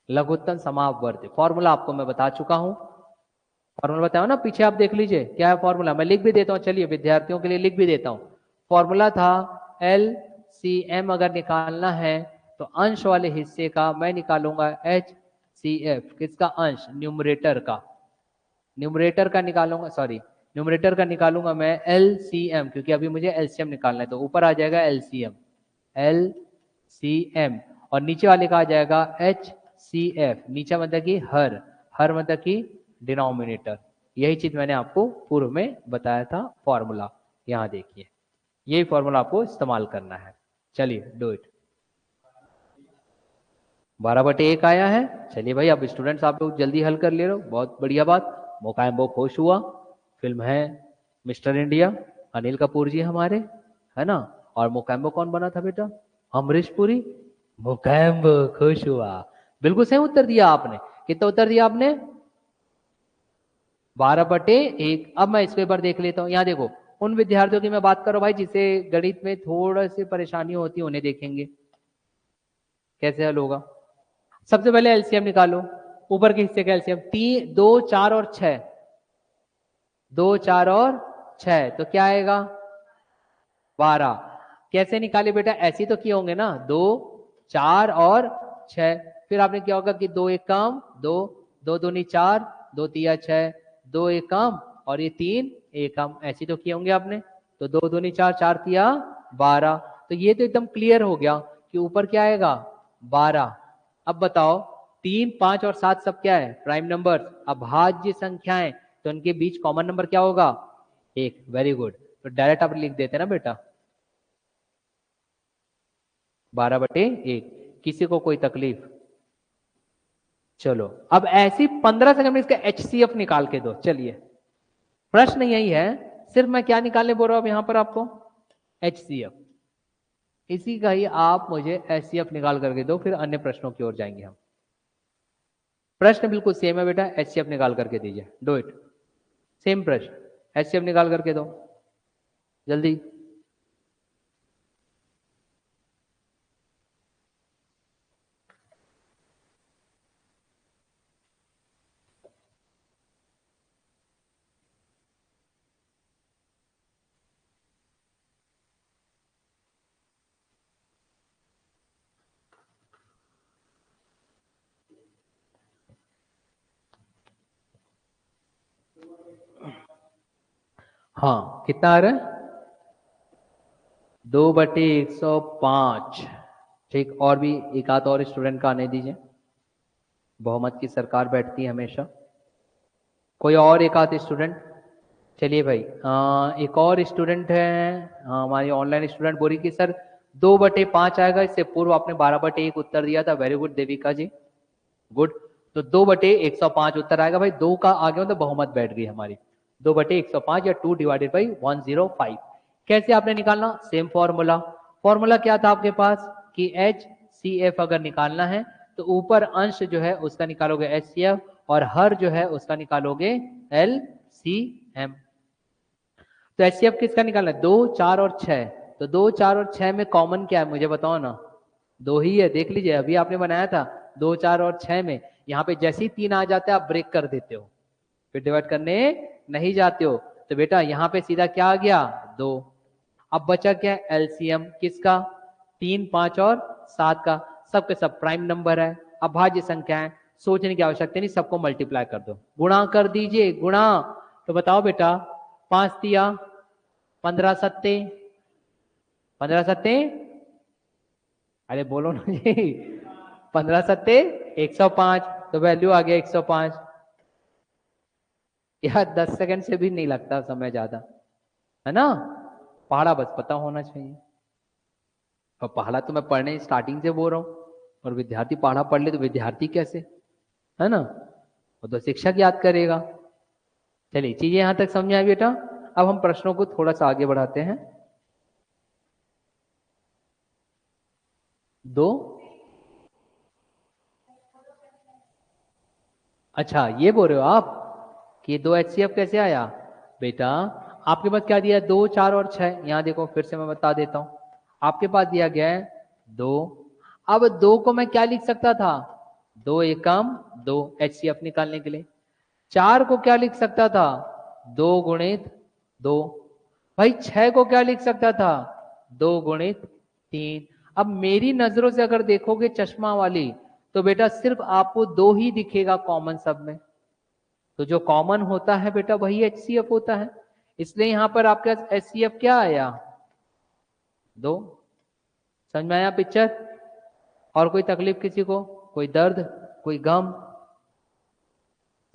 लघुत्तम समापवर्ती। फॉर्मूला आपको मैं बता चुका हूं, फॉर्मूला बताया ना, पीछे आप देख लीजिए क्या है फॉर्मूला, मैं लिख भी देता हूं। चलिए विद्यार्थियों के लिए लिख भी देता हूं। फॉर्मूला था LCM अगर निकालना है तो अंश वाले हिस्से का मैं निकालूंगा HCF। किसका अंश, न्यूमरेटर का, न्यूमरेटर का निकालूंगा, सॉरी न्यूमरेटर का निकालूंगा मैं LCM, क्योंकि अभी मुझे LCM निकालना है। तो ऊपर आ जाएगा LCM, और नीचे वाले का आ जाएगा HCF। नीचे मतलब कि हर मतलब कि डिनोमिनेटर। यही चीज मैंने आपको पूर्व में बताया था फॉर्मूला। यहां देखिए यही फॉर्मूला आपको इस्तेमाल करना है। चलिए डू इट। 12/1 आया है। चलिए भाई, अब स्टूडेंट्स आप लोग जल्दी हल कर ले रहे हो, बहुत बढ़िया बात। मोकाम्बो खुश हुआ। फिल्म है मिस्टर इंडिया, अनिल कपूर जी हमारे, है ना। और मोकाम्बो कौन बना था बेटा, अमरीश पुरी। मोकाम्बो खुश हुआ। बिल्कुल सही उत्तर दिया आपने। कितना उत्तर दिया आपने, 12/1। अब मैं इसको एक बार देख लेता हूँ। यहाँ देखो, उन विद्यार्थियों की मैं बात कर रहा हूँ भाई जिसे गणित में थोड़ा सी परेशानी होती है, उन्हें देखेंगे कैसे हल होगा। सबसे पहले एलसीएम निकालो। ऊपर के हिस्से का एलसीएम 3, 2, 4 और 6, 2, 4 और 6, तो क्या आएगा 12। कैसे निकाले बेटा, ऐसे तो किए होंगे ना, 2, 4 और 6। फिर आपने क्या होगा कि 2 एक काम 2, 2 दूनी 4, 2 तिया 6, 2 एक काम, और ये 3 एक काम, ऐसे तो किए होंगे आपने। तो 2 दूनी 4, 4 तिया 12। तो ये तो एकदम क्लियर हो गया कि ऊपर क्या आएगा 12। अब बताओ 3, 5 और 7 सब क्या है, प्राइम नंबर, अभाज्य संख्याएं, तो उनके बीच कॉमन नंबर क्या होगा 1। Very good. तो डायरेक्ट आप लिख देते ना बेटा 12/1। किसी को कोई तकलीफ, चलो अब ऐसी 15 सेकंड में इसका HCF निकाल के दो। चलिए प्रश्न यही है, सिर्फ मैं क्या निकालने बोल रहा हूं यहां पर आपको, HCF। इसी का ही आप मुझे HCF निकाल करके दो, फिर अन्य प्रश्नों की ओर जाएंगे हम। प्रश्न बिल्कुल सेम है बेटा, HCF निकाल करके दीजिए, डू इट। सेम प्रश्न, HCF निकाल करके दो जल्दी। हाँ कितना आ रहा है, 2/105। ठीक, और भी एक आध और स्टूडेंट का आने दीजिए, बहुमत की सरकार बैठती है हमेशा। कोई और एक आध स्टूडेंट। चलिए भाई, एक और स्टूडेंट है, हमारी ऑनलाइन स्टूडेंट बोली कि सर 2/5 आएगा। इससे पूर्व आपने 12/1 उत्तर दिया था। वेरी गुड देविका जी, गुड। तो 2/105 उत्तर आएगा भाई। 2 का आगे मतलब बहुमत बैठ गई हमारी। 2/105 या 2/105। कैसे आपने निकालना, सेम फॉर्मूला। फॉर्मूला क्या था आपके पास कि HCF अगर निकालना है तो ऊपर अंश जो है उसका निकालोगे HCF, और हर जो है उसका निकालोगे LCM। तो HCF किसका निकालना है, 2, 4 और 6। तो 2, 4 और 6 में कॉमन क्या है मुझे बताओ ना, 2 ही है। देख लीजिए अभी आपने बनाया था 2, 4 और 6 में, यहाँ पे जैसे ही 3 आ जाते हैं आप ब्रेक कर देते हो, फिर डिवाइड करने नहीं जाते हो। तो बेटा यहाँ पे सीधा क्या आ गया 2। अब बचा क्या, एलसीएम किसका, 3, 5 और 7 का। सबके सब प्राइम नंबर है, अभाज्य संख्या है, सोचने की आवश्यकता नहीं, सबको मल्टीप्लाई कर दो, गुणा कर दीजिए, गुणा। तो बताओ बेटा 5 तिया 15 सत्ते, 15 सत्ते, अरे बोलो ना जी, 15 सत्ते 105। तो वैल्यू आ गया 105। यार 10 सेकंड से भी नहीं लगता समय ज्यादा, है ना। पहाड़ा बस पता होना चाहिए, और पहला तो मैं पढ़ने स्टार्टिंग से बोल रहा हूँ। और विद्यार्थी पढ़ा पढ़ ले तो विद्यार्थी कैसे, है ना, वो तो शिक्षक याद करेगा। चलिए चीजें यहां तक समझ आए बेटा। अब हम प्रश्नों को थोड़ा सा आगे बढ़ाते हैं। 2, अच्छा ये बोल रहे हो आप कि 2 HCF कैसे आया बेटा। आपके पास क्या दिया है, 2, 4 और 6। यहां देखो फिर से मैं बता देता हूं। आपके पास दिया गया है 2। अब 2 को मैं क्या लिख सकता था, 2 एकम 2 HCF निकालने के लिए। 4 को क्या लिख सकता था, 2 गुणित 2। भाई 6 को क्या लिख सकता था, 2 गुणित 3। अब मेरी नजरों से अगर देखोगे चश्मा वाली, तो बेटा सिर्फ आपको 2 ही दिखेगा कॉमन सब में। तो जो कॉमन होता है बेटा वही HCF होता है। इसलिए यहां पर आपका HCF क्या आया, 2। समझ में आया पिक्चर। और कोई तकलीफ किसी को, कोई दर्द, कोई गम,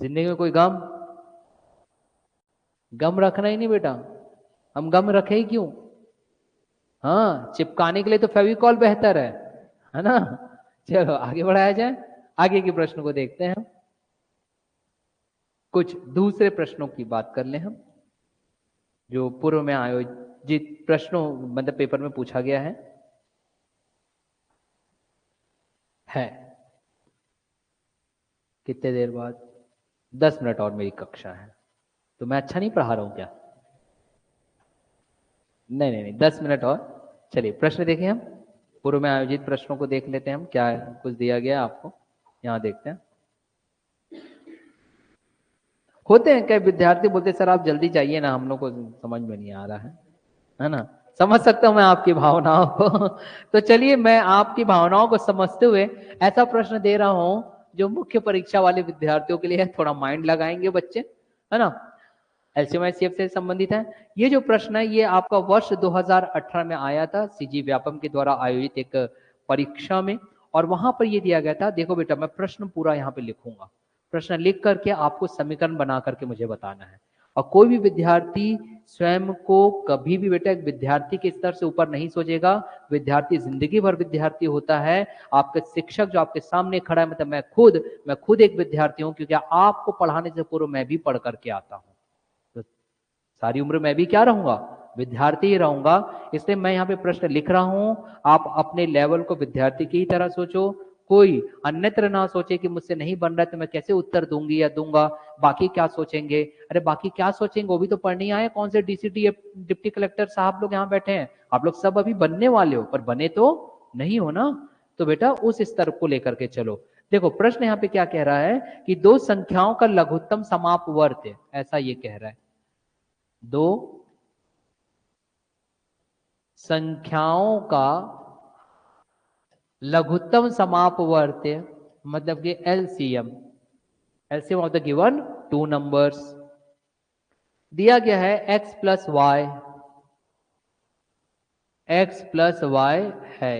जिंदगी में कोई गम, गम रखना ही नहीं बेटा। हम गम रखे ही क्यों, हाँ चिपकाने के लिए तो फेविकॉल बेहतर है ना। चलो आगे बढ़ाया जाए, आगे के प्रश्न को देखते हैं हम। कुछ दूसरे प्रश्नों की बात कर लें हम, जो पूर्व में आयोजित प्रश्नों मतलब पेपर में पूछा गया है। कितने देर बाद, 10 मिनट और मेरी कक्षा है। तो मैं अच्छा नहीं पढ़ा रहा हूं क्या, नहीं नहीं नहीं 10 मिनट और। चलिए प्रश्न देखें हम, पूर्व में आयोजित प्रश्नों को देख लेते हैं हम, क्या कुछ दिया गया आपको, यहां देखते हैं। होते हैं कई विद्यार्थी बोलते सर आप जल्दी जाइए ना, हम लोग को समझ में नहीं आ रहा है ना। समझ सकता हूं मैं आपकी भावनाओं को तो चलिए मैं आपकी भावनाओं को समझते हुए ऐसा प्रश्न दे रहा हूं जो मुख्य परीक्षा वाले विद्यार्थियों के लिए है। थोड़ा माइंड लगाएंगे बच्चे, है ना। LCM से संबंधित है। ये जो प्रश्न है ये आपका वर्ष 2018 में आया था सीजी व्यापम के द्वारा आयोजित एक परीक्षा में, और वहां पर ये दिया गया था। देखो बेटा मैं प्रश्न पूरा यहाँ पे लिखूंगा, प्रश्न लिख करके आपको समीकरण बना करके मुझे बताना है। और कोई भी विद्यार्थी स्वयं को कभी भी बेटा एक विद्यार्थी के स्तर से ऊपर नहीं सोचेगा। विद्यार्थी जिंदगी भर विद्यार्थी होता है। आपके शिक्षक जो आपके सामने खड़ा है, मतलब मैं खुद एक विद्यार्थी हूं, क्योंकि आपको पढ़ाने से पूर्व मैं भी पढ़ करके आता हूं। तो सारी उम्र मैं भी क्या रहूंगा, विद्यार्थी ही रहूंगा। इसलिए मैं यहाँ पे प्रश्न लिख रहा हूं, आप अपने लेवल को विद्यार्थी की ही तरह सोचो। कोई अन्यत्र ना सोचे कि मुझसे नहीं बन रहा है तो मैं कैसे उत्तर दूंगी या दूंगा, बाकी क्या सोचेंगे। अरे बाकी क्या सोचेंगे, वो भी तो पढ़ नहीं आए। कौन से DCT डिप्टी कलेक्टर साहब लोग यहाँ बैठे हैं, आप लोग सब अभी बनने वाले हो, पर बने तो नहीं हो ना। तो बेटा उस स्तर को लेकर के चलो। देखो प्रश्न यहाँ पे क्या कह रहा है कि 2 संख्याओं का लघुत्तम समापवर्त है, ऐसा ये कह रहा है। 2 संख्याओं का लघुत्तम समापवर्त मतलब कि LCM of the given 2 numbers दिया गया है। x प्लस वाई है,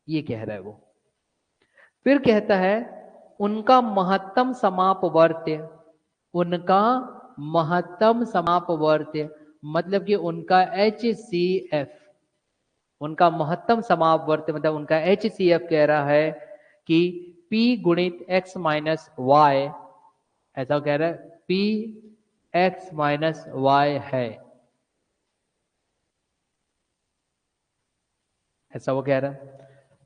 ये कह रहा है वो। फिर कहता है उनका महत्तम समापवर्त्य, उनका महत्तम समापवर्त्य मतलब कि उनका HCF, उनका महत्तम समापवर्त्य मतलब उनका HCF कह रहा है कि P गुणित x माइनस वाई, ऐसा कह रहा है P x माइनस वाई है, ऐसा वो कह रहा है।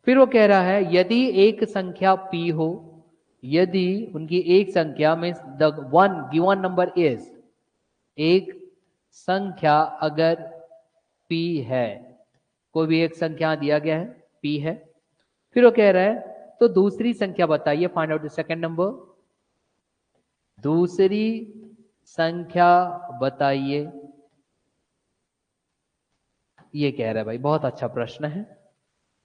फिर वो कह रहा है यदि एक संख्या P हो, यदि उनकी एक संख्या में the one given number is, एक संख्या अगर P है, कोई भी एक संख्या दिया गया है P है। फिर वो कह रहा है तो दूसरी संख्या बताइए, find out the second number, दूसरी संख्या बताइए, ये कह रहा है। भाई बहुत अच्छा प्रश्न है,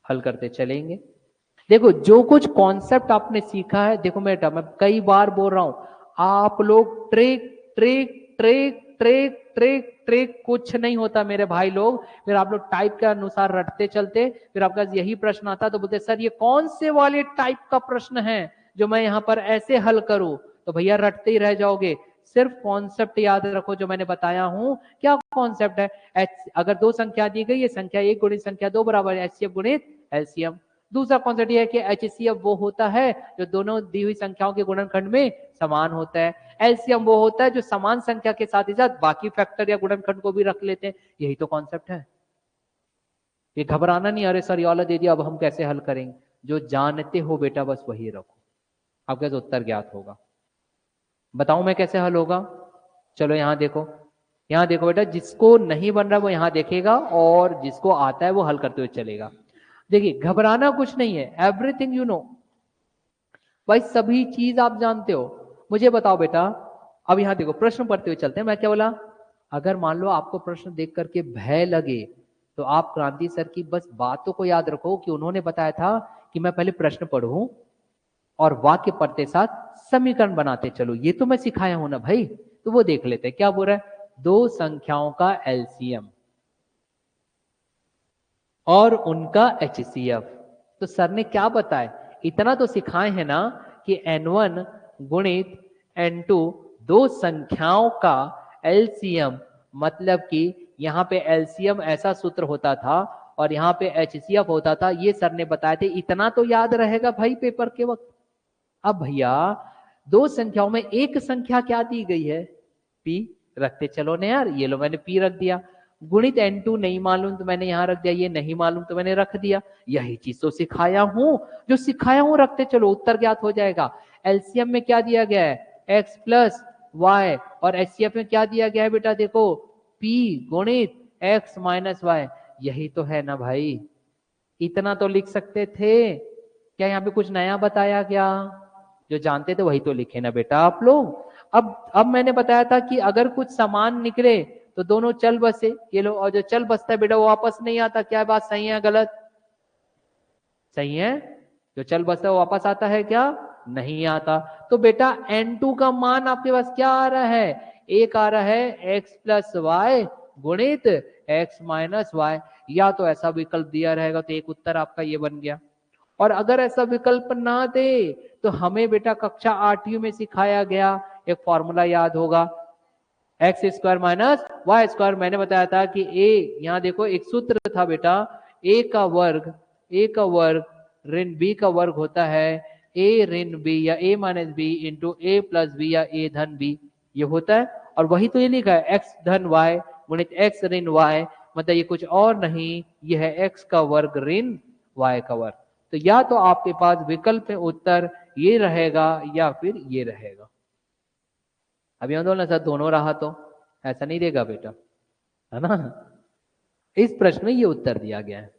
हल करते चलेंगे। देखो जो कुछ कॉन्सेप्ट आपने सीखा है, देखो मैं कई बार बोल रहा हूं, आप लोग ट्रेक ट्रेक ट्रेक ट्रेक ट्रेक ट्रेक कुछ नहीं होता मेरे भाई लोग। फिर आप लोग टाइप के अनुसार रटते चलते, फिर आपका यही प्रश्न आता तो बोलते सर ये कौन से वाले टाइप का प्रश्न है जो मैं यहाँ पर ऐसे हल करूं। तो भैया रटते ही रह जाओगे। सिर्फ कॉन्सेप्ट याद रखो जो मैंने बताया हूं। क्या कॉन्सेप्ट है, अगर 2 संख्या दी गई, ये संख्या 1 गुणित संख्या 2 बराबर HCF गुणित LCM। दूसरा कॉन्सेप्ट ये है कि HCF वो होता है जो दोनों दी हुई संख्याओं के गुणनखंड में समान होता है। LCM वो होता है जो समान संख्या के साथ ही साथ बाकी फैक्टर या गुणनखंड को भी रख लेते हैं। यही तो कॉन्सेप्ट है। ये घबराना नहीं, अरे सर ये वाला दे दिया अब हम कैसे हल करेंगे। जो जानते हो बेटा बस वही रखो, आपका तो उत्तर ज्ञात होगा। बताऊं मैं कैसे हल होगा? चलो यहां देखो, यहां देखो बेटा, जिसको नहीं बन रहा वो यहां देखेगा और जिसको आता है वो हल करते हुए चलेगा। देखिए घबराना कुछ नहीं है, एवरीथिंग यू नो, भाई सभी चीज आप जानते हो। मुझे बताओ बेटा, अब यहां देखो प्रश्न पढ़ते हुए चलते हैं। मैं क्या बोला? अगर मान लो आपको प्रश्न देख करके भय लगे तो आप क्रांति सर की बस बातों को याद रखो कि उन्होंने बताया था कि मैं पहले प्रश्न पढ़ूं और वाक्य पढ़ते साथ समीकरण बनाते चलो। ये तो मैं सिखाया हूं ना भाई। तो वो देख लेते हैं क्या बोल रहा है। दो संख्याओं का एलसीएम और उनका HCF। तो सर ने क्या बताया? इतना तो सिखाए हैं ना कि N1 गुणित N2 दो संख्याओं का LCM, मतलब कि यहां पे LCM ऐसा सूत्र होता था और यहां पे HCF होता था, ये सर ने बताए थे। इतना तो याद रहेगा भाई पेपर के वक्त। अब भैया दो संख्याओं में एक संख्या क्या दी गई है? P। रखते चलो ना यार, ये लो मैंने P रख दिया। गुणित N2 नहीं मालूम तो मैंने यहां रख दिया, ये नहीं मालूम तो मैंने रख दिया। यही चीज तो सिखाया हूं, जो सिखाया हूं रखते चलो, उत्तर ज्ञात हो जाएगा। एलसीएम में क्या दिया गया है? x प्लस वाई, और HCF में क्या दिया गया है बेटा? देखो P गुणित x माइनस वाई। यही तो है ना भाई, इतना तो लिख सकते थे। क्या यहाँ पे कुछ नया बताया क्या? जो जानते थे वही तो लिखे ना बेटा आप लोग। अब मैंने बताया था कि अगर कुछ समान निकले तो दोनों चल बसे, ये लो, और जो चल बसता है बेटा वो वापस नहीं आता। क्या बात सही है गलत? सही है। जो चल बसता है वो वापस आता है क्या? नहीं आता। तो बेटा N2 का मान आपके पास क्या आ रहा है? एक आ रहा है x प्लस वाई गुणित x माइनस वाई। या तो ऐसा विकल्प दिया रहेगा तो एक उत्तर आपका ये बन गया। और अगर ऐसा विकल्प ना दे तो हमें बेटा कक्षा 8वीं में सिखाया गया एक फॉर्मूला याद होगा, X square minus Y square. मैंने बताया था कि ए, यहां देखो एक सूत्र था बेटा, ए का वर्ग ऋण बी का वर्ग होता है ए ऋण बी या ए माइनस बी इंटू ए प्लस बी या ए धन बी, ये होता है। और वही तो ये लिखा है एक्स धन वाई गुणित एक्स ऋण वाई, मतलब ये कुछ और नहीं, ये है एक्स का वर्ग ऋण वाई का वर्ग। तो या तो आपके पास विकल्प में उत्तर ये रहेगा या फिर ये रहेगा। अब यहां दोनों सर दोनों रहा तो ऐसा नहीं देगा बेटा, है ना। इस प्रश्न में ये उत्तर दिया गया है,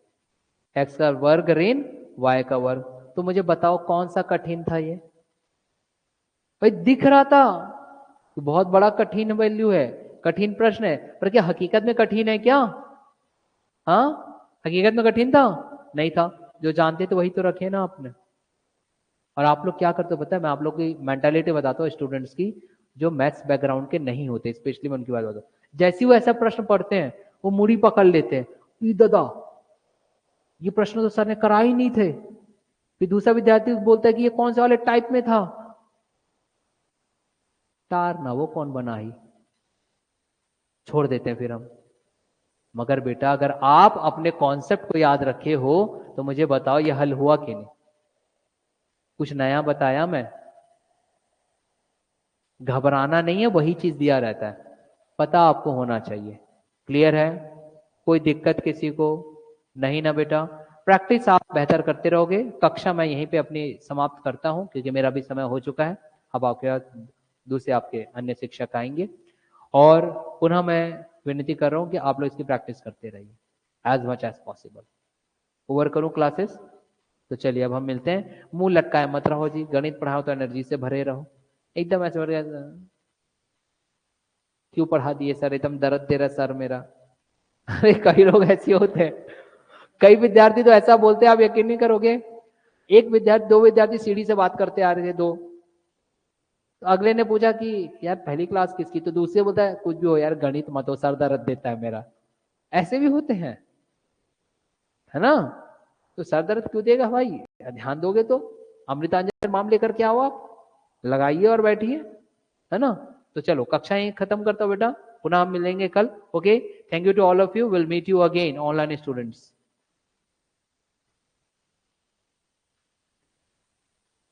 एक्स का वर्ग ऋण वाई का वर्ग। तो मुझे बताओ कौन सा कठिन था ये? भाई दिख रहा था कि बहुत बड़ा कठिन वैल्यू है, कठिन प्रश्न है, पर क्या हकीकत में कठिन है क्या? हाँ, हकीकत में कठिन था? नहीं था। जो जानते थे वही तो रखे ना आपने। और आप लोग क्या करते हो पता है? मैं आप लोग की मेंटालिटी बताता हूँ स्टूडेंट्स की, जो मैथ्स बैकग्राउंड के नहीं होते, स्पेशली मैं उनकी बात बताता हूँ। जैसे वो ऐसा प्रश्न पढ़ते हैं वो मुड़ी पकड़ लेते हैं, दादा ये प्रश्न तो सर ने करा ही नहीं थे। फिर दूसरा विद्यार्थी बोलता है कि ये कौन से वाले टाइप में था। तार ना वो कौन बना ही, छोड़ देते हैं फिर हम। मगर बेटा अगर आप अपने कॉन्सेप्ट को याद रखे हो तो मुझे बताओ ये हल हुआ कि नहीं? कुछ नया बताया मैं? घबराना नहीं है, वही चीज दिया रहता है, पता आपको होना चाहिए। क्लियर है? कोई दिक्कत किसी को नहीं ना बेटा? प्रैक्टिस आप बेहतर करते रहोगे। कक्षा मैं यहीं पे अपनी समाप्त करता हूं क्योंकि मेरा भी समय हो चुका है। अब आपके दूसरे आपके अन्य शिक्षक आएंगे और पुनः मैं विनती कर रहा हूं कि आप लोग इसकी प्रैक्टिस करते रहिए as much as possible. Over करूं क्लासेस? तो चलिए अब हम मिलते हैं। मुंह लटकाए मत रहो जी, गणित पढ़ाओ तो एनर्जी से भरे रहो। एकदम ऐसे बढ़ गया, क्यों पढ़ा दिए सर, एकदम दर्द दे रहा सर मेरा। अरे कई लोग ऐसे होते हैं, कई विद्यार्थी तो ऐसा बोलते हैं आप यकीन नहीं करोगे। एक विद्यार्थी, दो विद्यार्थी सीढ़ी से बात करते आ रहे थे, दो, तो अगले ने पूछा कि यार पहली क्लास किसकी? तो दूसरे बोलता है कुछ भी हो यार गणित मत हो, सर दर्द देता है मेरा। ऐसे भी होते हैं, है ना। तो सर दर्द क्यों देगा भाई? ध्यान दोगे तो अमृतांजन माम लेकर के आओ, आप लगाइए और बैठिए, है ना। तो चलो कक्षाएं खत्म करता हूं बेटा, पुनः हम मिलेंगे कल। Okay, thank you to all of you, will meet you again online students.